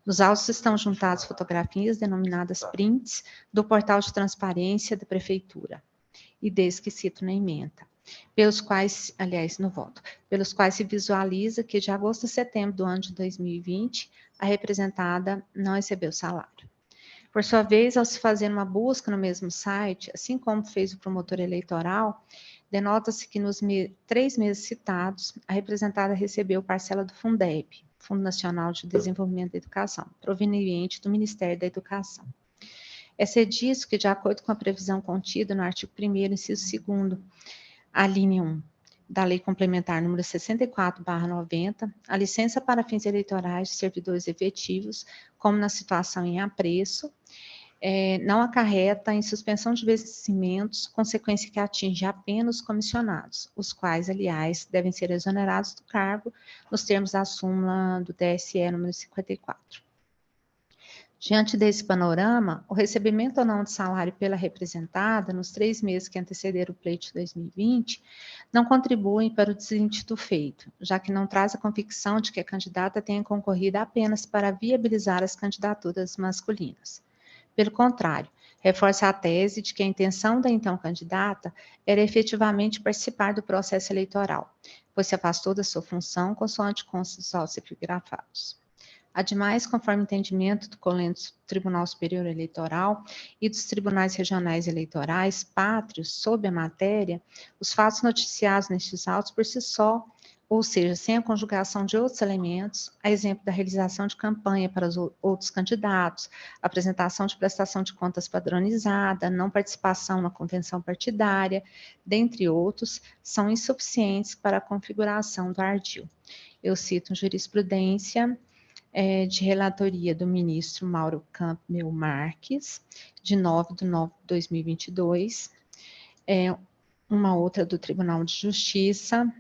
Nos autos estão juntadas fotografias denominadas prints do portal de transparência da Prefeitura, e desde que cito na ementa, pelos quais, aliás, no voto, pelos quais se visualiza que de agosto a setembro do ano de 2020, a representada não recebeu salário. Por sua vez, ao se fazer uma busca no mesmo site, assim como fez o promotor eleitoral, denota-se que nos 3 meses citados, a representada recebeu parcela do Fundeb, Fundo Nacional de Desenvolvimento da Educação, proveniente do Ministério da Educação. É disso que, de acordo com a previsão contida no artigo 1º, inciso 2º, a linha 1, da Lei Complementar número 64/90, a licença para fins eleitorais de servidores efetivos, como na situação em apreço, não acarreta em suspensão de vencimentos, consequência que atinge apenas os comissionados, os quais, aliás, devem ser exonerados do cargo nos termos da súmula do TSE número 54. Diante desse panorama, o recebimento ou não de salário pela representada nos 3 meses que antecederam o pleito de 2020 não contribuem para o desíntito feito, já que não traz a convicção de que a candidata tenha concorrido apenas para viabilizar as candidaturas masculinas. Pelo contrário, reforça a tese de que a intenção da então candidata era efetivamente participar do processo eleitoral, pois se afastou da sua função consoante consta dos autos epigrafados. Ademais, conforme entendimento do Colégio do Tribunal Superior Eleitoral e dos Tribunais Regionais Eleitorais pátrios sobre a matéria, os fatos noticiados nestes autos por si só, ou seja, sem a conjugação de outros elementos, a exemplo da realização de campanha para os outros candidatos, apresentação de prestação de contas padronizada, não participação na convenção partidária, dentre outros, são insuficientes para a configuração do ardil. Eu cito jurisprudência de relatoria do ministro Mauro Campbell Marques, de 9/9/2022, uma outra do Tribunal de Justiça,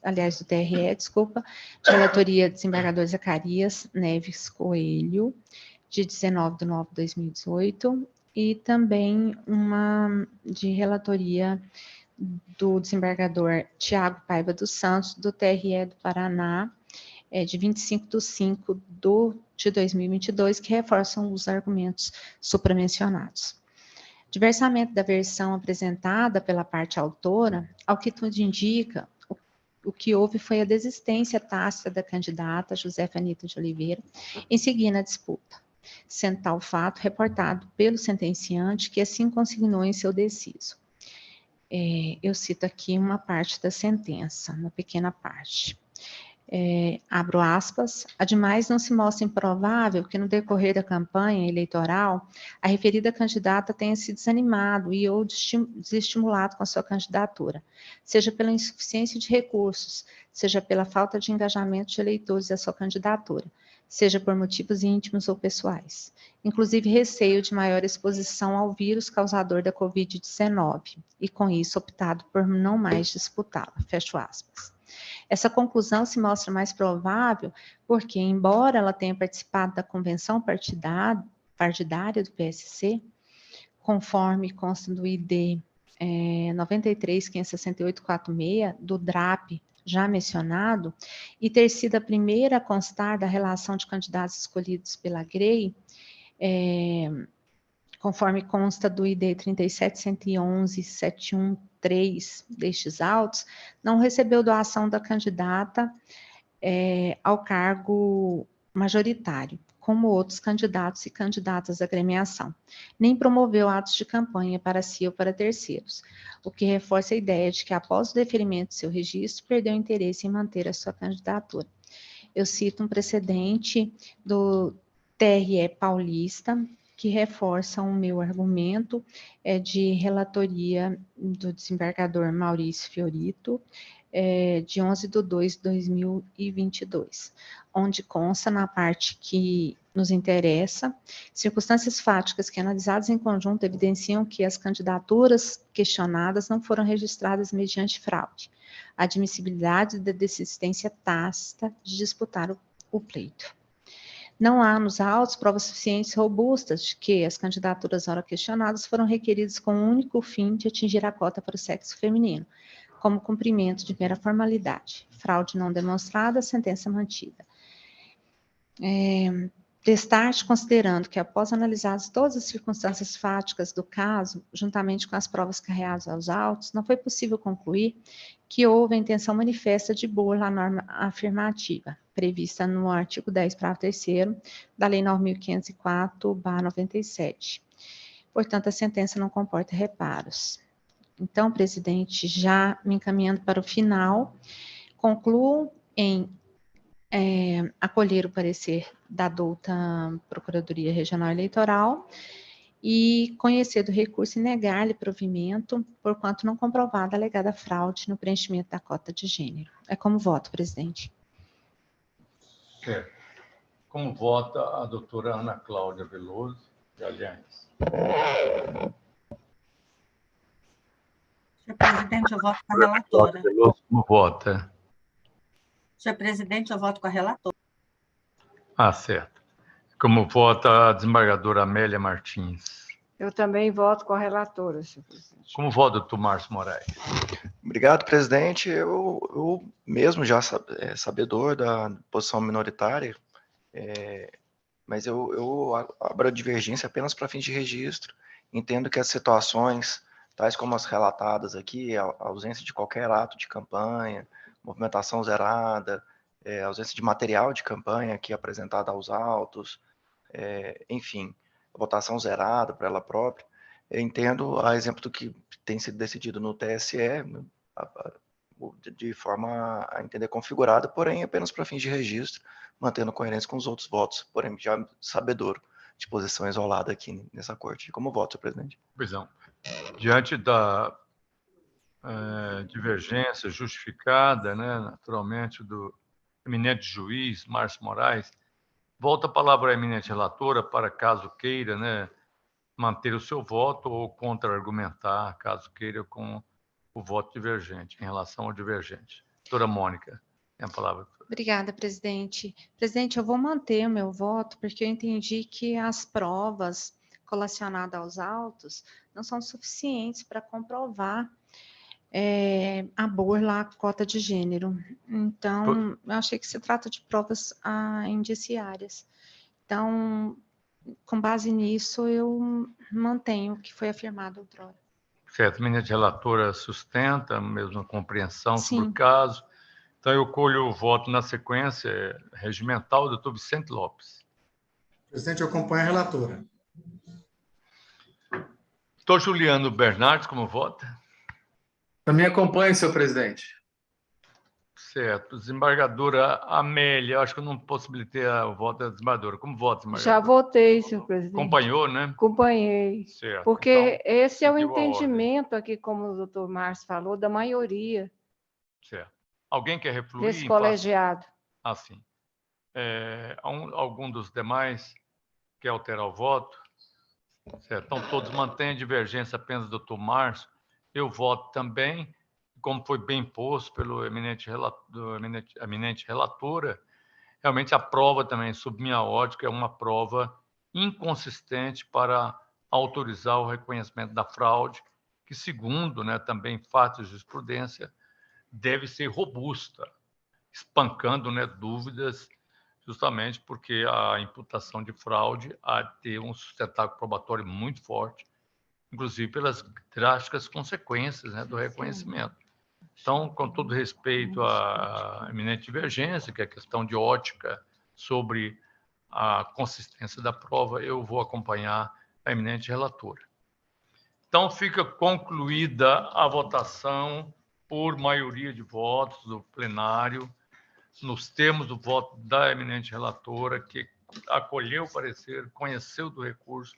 aliás, do TRE, desculpa, de relatoria do desembargador Zacarias Neves Coelho, de 19/9/2018, e também uma de relatoria do desembargador Tiago Paiva dos Santos, do TRE do Paraná, de 25/5/2022, que reforçam os argumentos supramencionados. Diversamente da versão apresentada pela parte autora, ao que tudo indica, o que houve foi a desistência tácita da candidata Josefa Anita de Oliveira em seguir na disputa. sendo tal fato reportado pelo sentenciante, que assim consignou em seu deciso. Eu cito aqui uma parte da sentença, uma pequena parte. Abro aspas, ademais não se mostra improvável que no decorrer da campanha eleitoral a referida candidata tenha se desanimado e ou desestimulado com a sua candidatura, seja pela insuficiência de recursos, seja pela falta de engajamento de eleitores à sua candidatura, seja por motivos íntimos ou pessoais, inclusive receio de maior exposição ao vírus causador da Covid-19, e com isso optado por não mais disputá-la, fecho aspas. Essa conclusão se mostra mais provável porque, embora ela tenha participado da convenção partidária do PSC, conforme consta do ID 93.568.46, do DRAP, já mencionado, e ter sido a primeira a constar da relação de candidatos escolhidos pela GREI, conforme consta do ID 37.111.713 destes autos, não recebeu doação da candidata ao cargo majoritário, como outros candidatos e candidatas à agremiação, nem promoveu atos de campanha para si ou para terceiros, o que reforça a ideia de que, após o deferimento de seu registro, perdeu interesse em manter a sua candidatura. Eu cito um precedente do TRE paulista, que reforça o meu argumento, de relatoria do desembargador Maurício Fiorito, de 11/2/2022, onde consta, na parte que nos interessa, circunstâncias fáticas que, analisadas em conjunto, evidenciam que as candidaturas questionadas não foram registradas mediante fraude, a admissibilidade da desistência tácita de disputar o pleito. Não há nos autos provas suficientes e robustas de que as candidaturas ora questionadas foram requeridas com o único fim de atingir a cota para o sexo feminino, como cumprimento de mera formalidade. Fraude não demonstrada, sentença mantida. Destarte, considerando que, após analisadas todas as circunstâncias fáticas do caso, juntamente com as provas carreadas aos autos, não foi possível concluir que houve a intenção manifesta de burla à norma afirmativa, prevista no artigo 10, parágrafo 3º, da Lei 9.504/97. Portanto, a sentença não comporta reparos. Então, presidente, já me encaminhando para o final, concluo em acolher o parecer da douta Procuradoria Regional Eleitoral e conhecer do recurso e negar-lhe provimento, porquanto não comprovada a alegada fraude no preenchimento da cota de gênero. É como voto, presidente. Como vota a doutora Ana Cláudia Veloso Magalhães? Senhor presidente, eu voto com a relatora. Veloso, como vota? Senhor presidente, eu voto com a relatora. Certo. Como vota a desembargadora Amélia Martins? Eu também voto com a relatora, senhor presidente. Como vota o doutor Márcio Moraes? Obrigado, presidente. Eu mesmo já sabedor da posição minoritária, mas eu abro a divergência apenas para fins de registro. Entendo que as situações, tais como as relatadas aqui, a ausência de qualquer ato de campanha, movimentação zerada, ausência de material de campanha aqui apresentado aos autos, enfim, votação zerada para ela própria. Eu entendo, a exemplo do que tem sido decidido no TSE, de forma a entender configurada, porém apenas para fins de registro, mantendo coerência com os outros votos, porém já sabedor de posição isolada aqui nessa corte. Como voto, senhor presidente? Pois não. Diante da divergência justificada, né, naturalmente, do eminente juiz Márcio Moraes, volta a palavra à eminente relatora para, caso queira, né, manter o seu voto ou contra-argumentar, caso queira, com o voto divergente, em relação ao divergente. Doutora Mônica, tem a palavra. Obrigada, presidente. Presidente, eu vou manter o meu voto, porque eu entendi que as provas colacionadas aos autos não são suficientes para comprovar a burla à cota de gênero. Então, eu achei que se trata de provas indiciárias. Então, com base nisso, eu mantenho o que foi afirmado outrora. Certo, a eminente relatora sustenta a mesma compreensão Sim. sobre o caso. Então, eu colho o voto na sequência regimental do doutor Vicente Lopes. Presidente, eu acompanho a relatora. Doutor Juliano Bernardes, como vota? Também acompanho, senhor presidente. Certo. Desembargadora Amélia, acho que eu não possibilitei o voto da desembargadora. Como vota, desembargadora? Já votei, senhor presidente. Acompanhou, né? Acompanhei. Certo. Porque Então, esse é o seguiu a ordem. entendimento aqui, como o doutor Márcio falou, da maioria Certo. Alguém quer refluir? desse colegiado. Sim. Algum dos demais quer alterar o voto? Certo. Então, todos mantêm a divergência apenas do doutor Márcio. Eu voto também, como foi bem posto pelo eminente relatora, realmente a prova também, sob minha ótica, é uma prova inconsistente para autorizar o reconhecimento da fraude, que, segundo também fatos de jurisprudência, deve ser robusta, espancando dúvidas, justamente porque a imputação de fraude há de ter um sustentáculo probatório muito forte, inclusive pelas drásticas consequências do reconhecimento. Então, com todo respeito à eminente divergência, que é a questão de ótica sobre a consistência da prova, eu vou acompanhar a eminente relatora. Então, fica concluída a votação por maioria de votos do plenário, nos termos do voto da eminente relatora, que acolheu o parecer, conheceu do recurso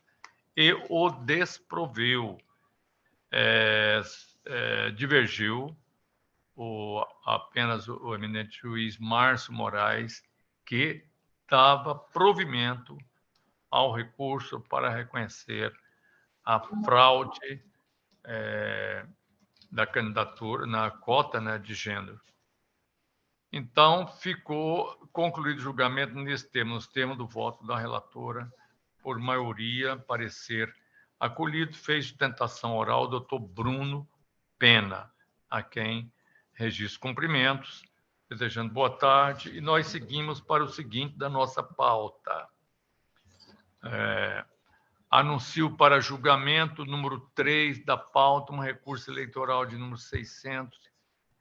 e o desproveu. Divergiu apenas o eminente juiz Márcio Moraes, que dava provimento ao recurso para reconhecer a fraude da candidatura na cota de gênero. Então, ficou concluído o julgamento nesse termo, nos termos do voto da relatora, por maioria, parecer acolhido, fez sustentação oral o doutor Bruno Pena, a quem registro cumprimentos, desejando boa tarde, e nós seguimos para o seguinte da nossa pauta. Anuncio para julgamento número 3 da pauta um recurso eleitoral de número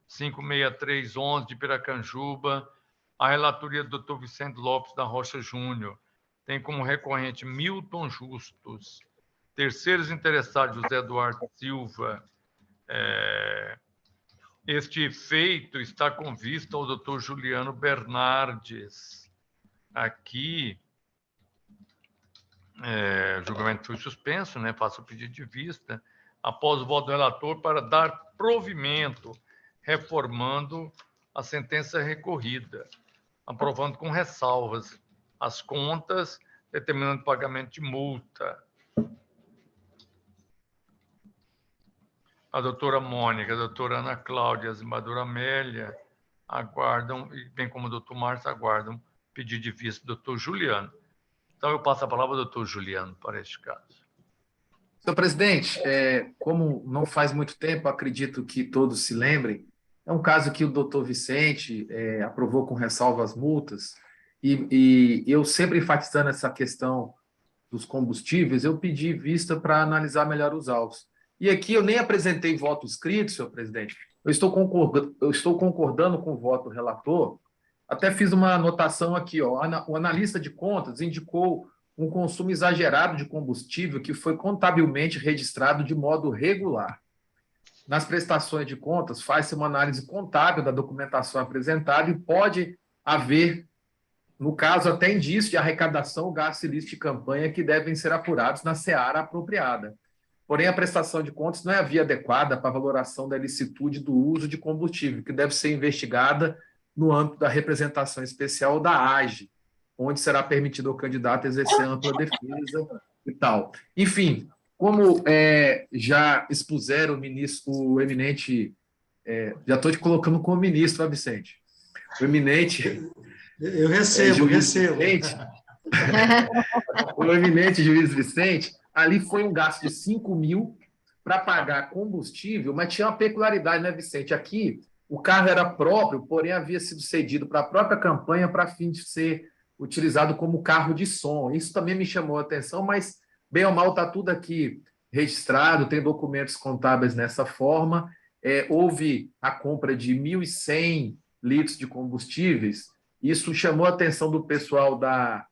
600-56311 de Piracanjuba, a relatoria do Dr. Vicente Lopes da Rocha Júnior. Tem como recorrente Milton Justus, terceiros interessados José Eduardo Silva. Este feito está com vista ao Dr. Juliano Bernardes. Aqui, o julgamento foi suspenso, faço o pedido de vista, após o voto do relator, para dar provimento, reformando a sentença recorrida, aprovando com ressalvas as contas, determinando o pagamento de multa. A doutora Mônica, a doutora Ana Cláudia, a desembargadora Amélia aguardam, bem como o doutor Márcio, aguardam pedido de vista do doutor Juliano. Então, eu passo a palavra ao doutor Juliano para este caso. Senhor presidente, como não faz muito tempo, acredito que todos se lembrem, é um caso que o doutor Vicente aprovou com ressalva as multas, e eu sempre enfatizando essa questão dos combustíveis, eu pedi vista para analisar melhor os autos. E aqui eu nem apresentei voto escrito, senhor presidente, eu estou concordando com o voto do relator, até fiz uma anotação aqui, o analista de contas indicou um consumo exagerado de combustível que foi contabilmente registrado de modo regular. Nas prestações de contas, faz-se uma análise contábil da documentação apresentada e pode haver, no caso, até indício de arrecadação ou gasto ilícito de campanha que devem ser apurados na seara apropriada. Porém, a prestação de contas não é a via adequada para a valoração da ilicitude do uso de combustível, que deve ser investigada no âmbito da representação especial da AGE, onde será permitido ao candidato exercer ampla defesa e tal. Enfim, como já expuseram o eminente... já estou te colocando como ministro, Vicente. O eminente... Eu recebo. Vicente, o eminente juiz Vicente, ali foi um gasto de 5 mil para pagar combustível, mas tinha uma peculiaridade, né, Vicente? Aqui, o carro era próprio, porém havia sido cedido para a própria campanha para fim de ser utilizado como carro de som. Isso também me chamou a atenção, mas, bem ou mal, está tudo aqui registrado, tem documentos contábeis nessa forma. Houve a compra de 1.100 litros de combustíveis. Isso chamou a atenção do pessoal da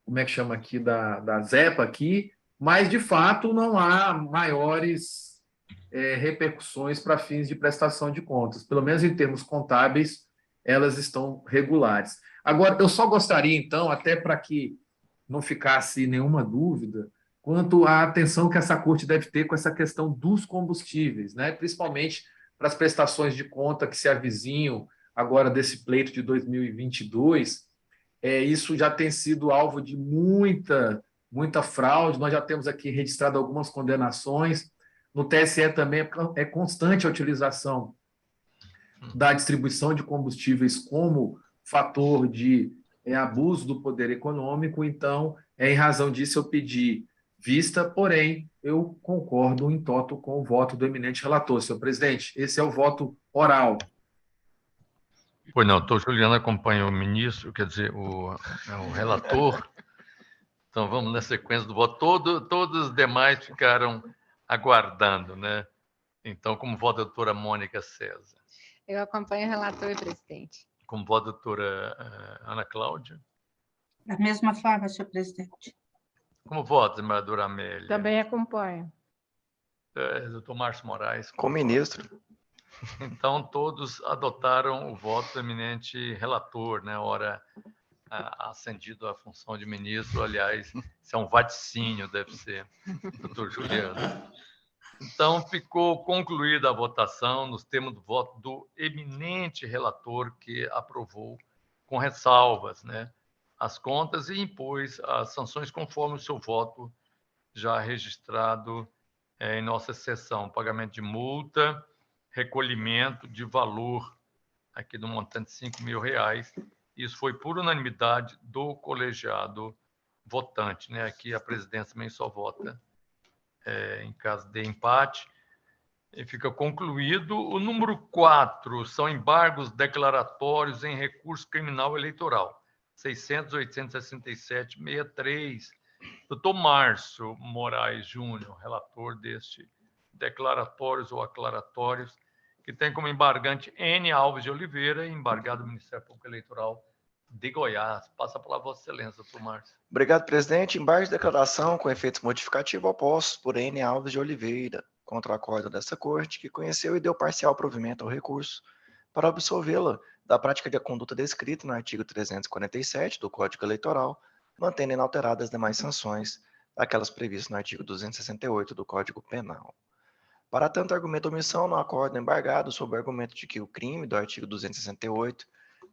como é que chama aqui, da ZEPA aqui, mas, de fato, não há maiores repercussões para fins de prestação de contas. Pelo menos em termos contábeis, elas estão regulares. Agora, eu só gostaria, então, até para que não ficasse nenhuma dúvida, quanto à atenção que essa corte deve ter com essa questão dos combustíveis, né? Principalmente para as prestações de conta que se avizinham agora desse pleito de 2022. Isso já tem sido alvo de muita fraude, nós já temos aqui registrado algumas condenações. No TSE também é constante a utilização da distribuição de combustíveis como fator de abuso do poder econômico. Então, em razão disso, eu pedi vista, porém, eu concordo em toto com o voto do eminente relator, senhor presidente. Esse é o voto oral. Pois não, doutor Juliano acompanha o ministro, quer dizer, o relator. Então, vamos na sequência do voto. Todos os demais ficaram aguardando, né? Então, como vota a doutora Mônica César? Eu acompanho o relator, presidente. Como vota a doutora Ana Cláudia? Da mesma forma, senhor presidente. Como vota a desembargadora Amélia? Também acompanho. Doutor Márcio Moraes? Com o ministro. Então, todos adotaram o voto do eminente relator, né? Ora, ascendido à função de ministro, aliás, isso é um vaticínio, deve ser, doutor Juliano. Então, ficou concluída a votação nos termos do voto do eminente relator, que aprovou com ressalvas, né, as contas e impôs as sanções conforme o seu voto já registrado em nossa sessão. Pagamento de multa, recolhimento de valor aqui do montante de R$5.000. Isso foi por unanimidade do colegiado votante, né? Aqui a presidência também só vota em caso de empate. E fica concluído. O número 4 são embargos declaratórios em recurso criminal eleitoral. 600.867.63. Doutor Márcio Moraes Júnior, relator deste declaratórios ou aclaratórios, que tem como embargante N. Alves de Oliveira, embargado do Ministério Público Eleitoral de Goiás. Passa a palavra a Vossa Excelência, doutor Márcio. Obrigado, presidente. Embargo de declaração com efeitos modificativos opostos por N. Alves de Oliveira, contra o acordo dessa corte, que conheceu e deu parcial provimento ao recurso para absolvê-la da prática de conduta descrita no artigo 347 do Código Eleitoral, mantendo inalteradas as demais sanções daquelas previstas no artigo 268 do Código Penal. Para tanto, argumento omissão no acordo embargado sob o argumento de que o crime do artigo 268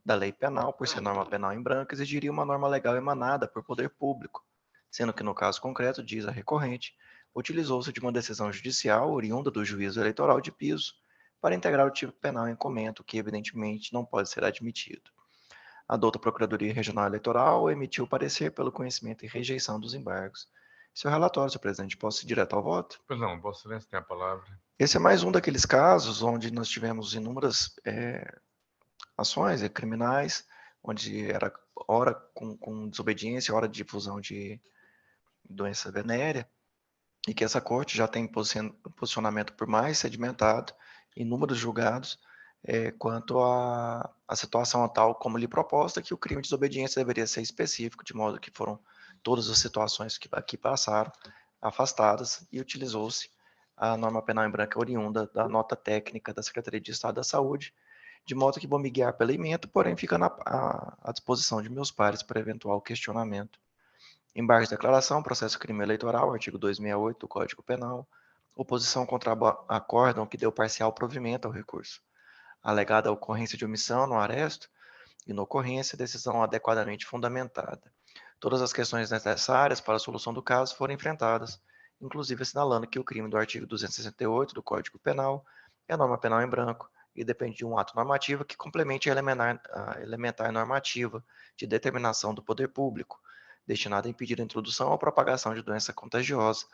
da Lei Penal, por ser norma penal em branco, exigiria uma norma legal emanada por poder público, sendo que no caso concreto, diz a recorrente, utilizou-se de uma decisão judicial oriunda do juízo eleitoral de piso para integrar o tipo penal em comento, que evidentemente não pode ser admitido. A douta Procuradoria Regional Eleitoral emitiu parecer pelo conhecimento e rejeição dos embargos. Seu relatório, senhor presidente, posso ir direto ao voto? Pois não, Vossa Excelência tem a palavra. Esse é mais um daqueles casos onde nós tivemos inúmeras ações criminais, onde era hora com desobediência, hora de difusão de doença venérea, e que essa corte já tem posicionamento por mais sedimentado, inúmeros julgados, quanto à situação tal como lhe proposta, que o crime de desobediência deveria ser específico, de modo que foram todas as situações que aqui passaram afastadas, e utilizou-se a norma penal em branco oriunda da nota técnica da Secretaria de Estado da Saúde, de modo que vou me guiar pela ementa, porém ficando à disposição de meus pares para eventual questionamento. Embargos de declaração, processo crime eleitoral, artigo 268 do Código Penal, oposição contra acórdão que deu parcial provimento ao recurso, alegada ocorrência de omissão no aresto e na ocorrência, decisão adequadamente fundamentada. Todas as questões necessárias para a solução do caso foram enfrentadas, inclusive assinalando que o crime do artigo 268 do Código Penal é a norma penal em branco e depende de um ato normativo que complemente a elementar normativa de determinação do poder público, destinada a impedir a introdução ou propagação de doença contagiosa,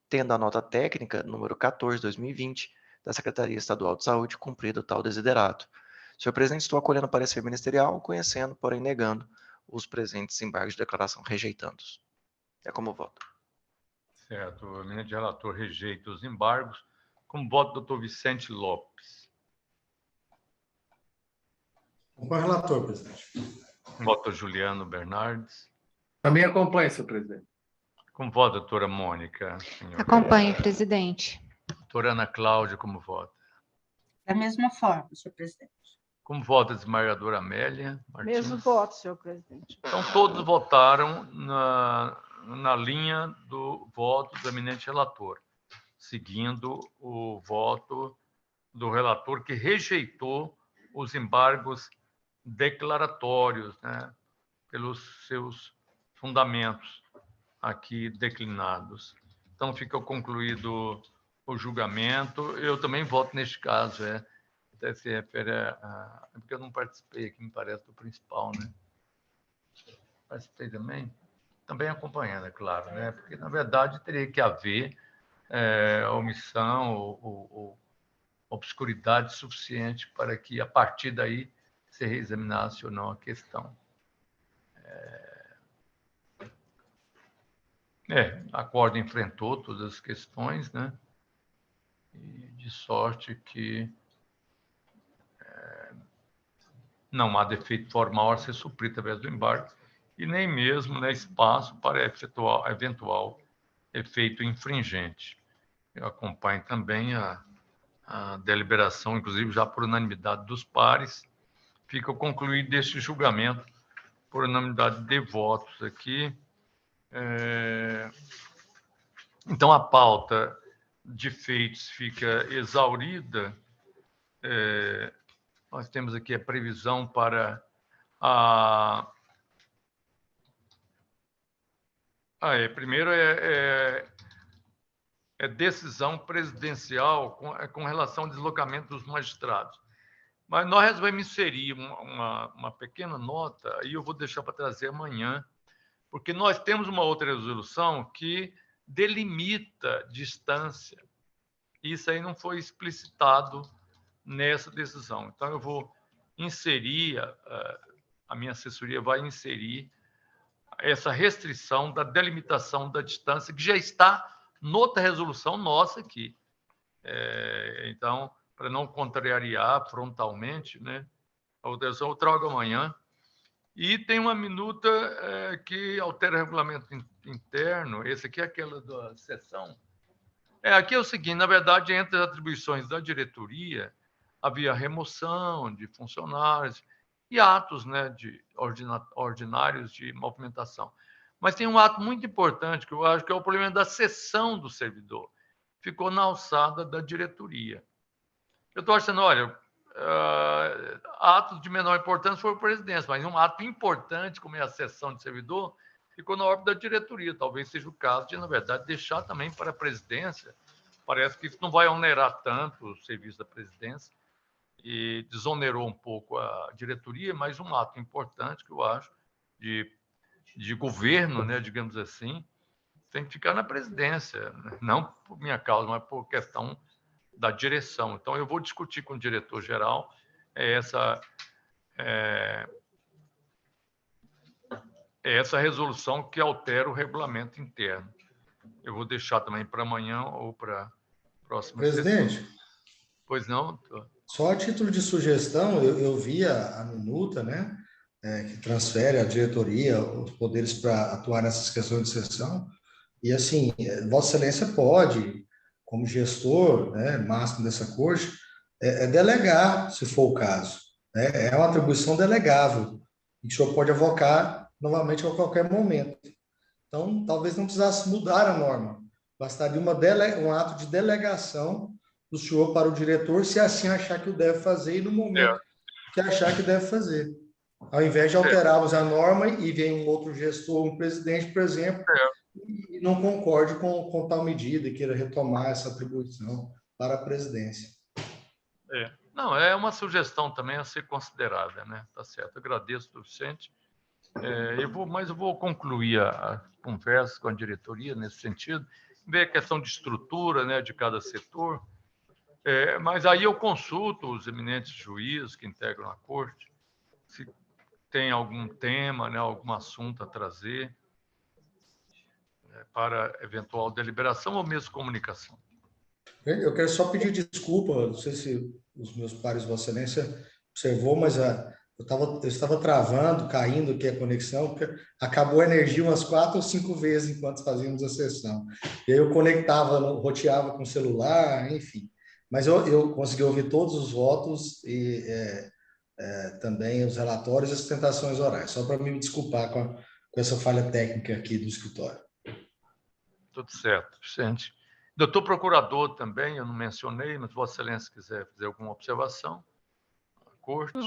tendo a nota técnica número 14/2020 da Secretaria Estadual de Saúde cumprido tal desiderato. Senhor presidente, estou acolhendo o parecer ministerial, conhecendo, porém negando, os presentes embargos de declaração, rejeitando-os. É como voto. Certo. O eminente relator rejeita os embargos. Como voto, doutor Vicente Lopes. Com o relator, presidente. Voto Juliano Bernardes. Também acompanho, senhor presidente. Como vota, doutora Mônica? Acompanho, presidente. Doutora Ana Cláudia, como vota? Da mesma forma, senhor presidente. Como vota a desembargadora Amélia Martins? Mesmo voto, senhor presidente. Então, todos votaram na linha do voto do eminente relator, seguindo o voto do relator que rejeitou os embargos declaratórios, né, pelos seus fundamentos aqui declinados. Então, fica concluído o julgamento. Eu também voto neste caso, até se refere a... Porque eu não participei aqui, me parece, do principal, né? Participei também? Também acompanhando, é claro, né? Porque, na verdade, teria que haver omissão ou obscuridade suficiente para que, a partir daí, se reexaminasse ou não a questão. A Corte enfrentou todas as questões, né? E de sorte que não há defeito formal a ser suprido através do embargo e nem mesmo espaço para eventual efeito infringente. Eu acompanho também a deliberação, inclusive já por unanimidade dos pares. Fica concluído este julgamento por unanimidade de votos aqui. Então, a pauta de feitos fica exaurida. Nós temos aqui a previsão para primeiro decisão presidencial com relação ao deslocamento dos magistrados. Mas nós resolvemos inserir uma pequena nota, e eu vou deixar para trazer amanhã, porque nós temos uma outra resolução que delimita distância. Isso aí não foi explicitado nessa decisão. Então, eu vou inserir, a minha assessoria vai inserir essa restrição da delimitação da distância, que já está noutra resolução nossa aqui. Então, para não contrariar frontalmente, né, a outra resolução eu trago amanhã. E tem uma minuta que altera o regulamento interno. Esse aqui é aquela da sessão. Aqui é o seguinte, na verdade, entre as atribuições da diretoria, havia remoção de funcionários e atos, né, ordinários de movimentação. Mas tem um ato muito importante, que eu acho que é o problema da cessão do servidor. Ficou na alçada da diretoria. Eu estou achando, olha, atos de menor importância foram presidência, mas um ato importante, como é a cessão de servidor, ficou na órbita da diretoria. Talvez seja o caso de, na verdade, deixar também para a presidência. Parece que isso não vai onerar tanto o serviço da presidência e desonerou um pouco a diretoria, mas um ato importante que eu acho de governo, né, digamos assim, tem que ficar na presidência, não por minha causa, mas por questão da direção. Então, eu vou discutir com o diretor-geral essa resolução que altera o regulamento interno. Eu vou deixar também para amanhã ou para a próxima Presidente? sessão. Pois não? Só a título de sugestão, eu vi a minuta, né, que transfere à diretoria os poderes para atuar nessas questões de sessão, e assim, Vossa Excelência pode, como gestor, né, máximo dessa corte, delegar, se for o caso, né, é uma atribuição delegável, e que o senhor pode avocar novamente a qualquer momento. Então, talvez não precisasse mudar a norma, bastaria um ato de delegação do senhor para o diretor, se assim achar que o deve fazer e no momento que achar que deve fazer. Ao invés de alterarmos a norma e vem um outro gestor, um presidente, por exemplo, e não concorde com tal medida e queira retomar essa atribuição para a presidência. Não, é uma sugestão também a ser considerada, né? Tá certo, eu agradeço o Vicente. Mas eu vou concluir a conversa com a diretoria nesse sentido, ver a questão de estrutura, né, de cada setor, mas aí eu consulto os eminentes juízes que integram a corte, se tem algum tema, né, algum assunto a trazer para eventual deliberação ou mesmo comunicação. Eu quero só pedir desculpa, não sei se os meus pares, Vossa Excelência, observou, mas eu estava travando, caindo aqui a conexão, porque acabou a energia umas 4 ou 5 vezes enquanto fazíamos a sessão. E aí eu conectava, roteava com o celular, enfim. Mas eu consegui ouvir todos os votos e também os relatórios e as sustentações orais, só para me desculpar com essa falha técnica aqui do escritório. Tudo certo, Vicente. Doutor Procurador também, eu não mencionei, mas Vossa Excelência quiser fazer alguma observação, a Corte.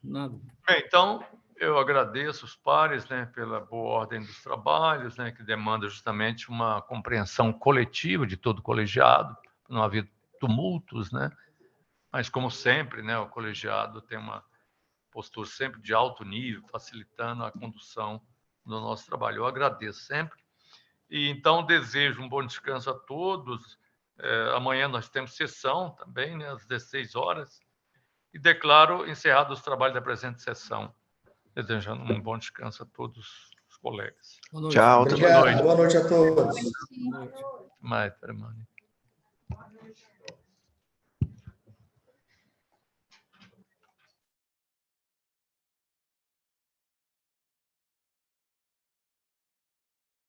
Nada. Bem, então, eu agradeço os pares, né, pela boa ordem dos trabalhos, né, que demanda justamente uma compreensão coletiva de todo o colegiado, para não haver tumultos, né? Mas, como sempre, né, o colegiado tem uma postura sempre de alto nível, facilitando a condução do nosso trabalho. Eu agradeço sempre. E, então, desejo um bom descanso a todos. Amanhã nós temos sessão também, né, às 16 horas. E declaro encerrados os trabalhos da presente sessão, desejando um bom descanso a todos os colegas. Tchau. Obrigado. Boa noite a todos. Mais, Armando.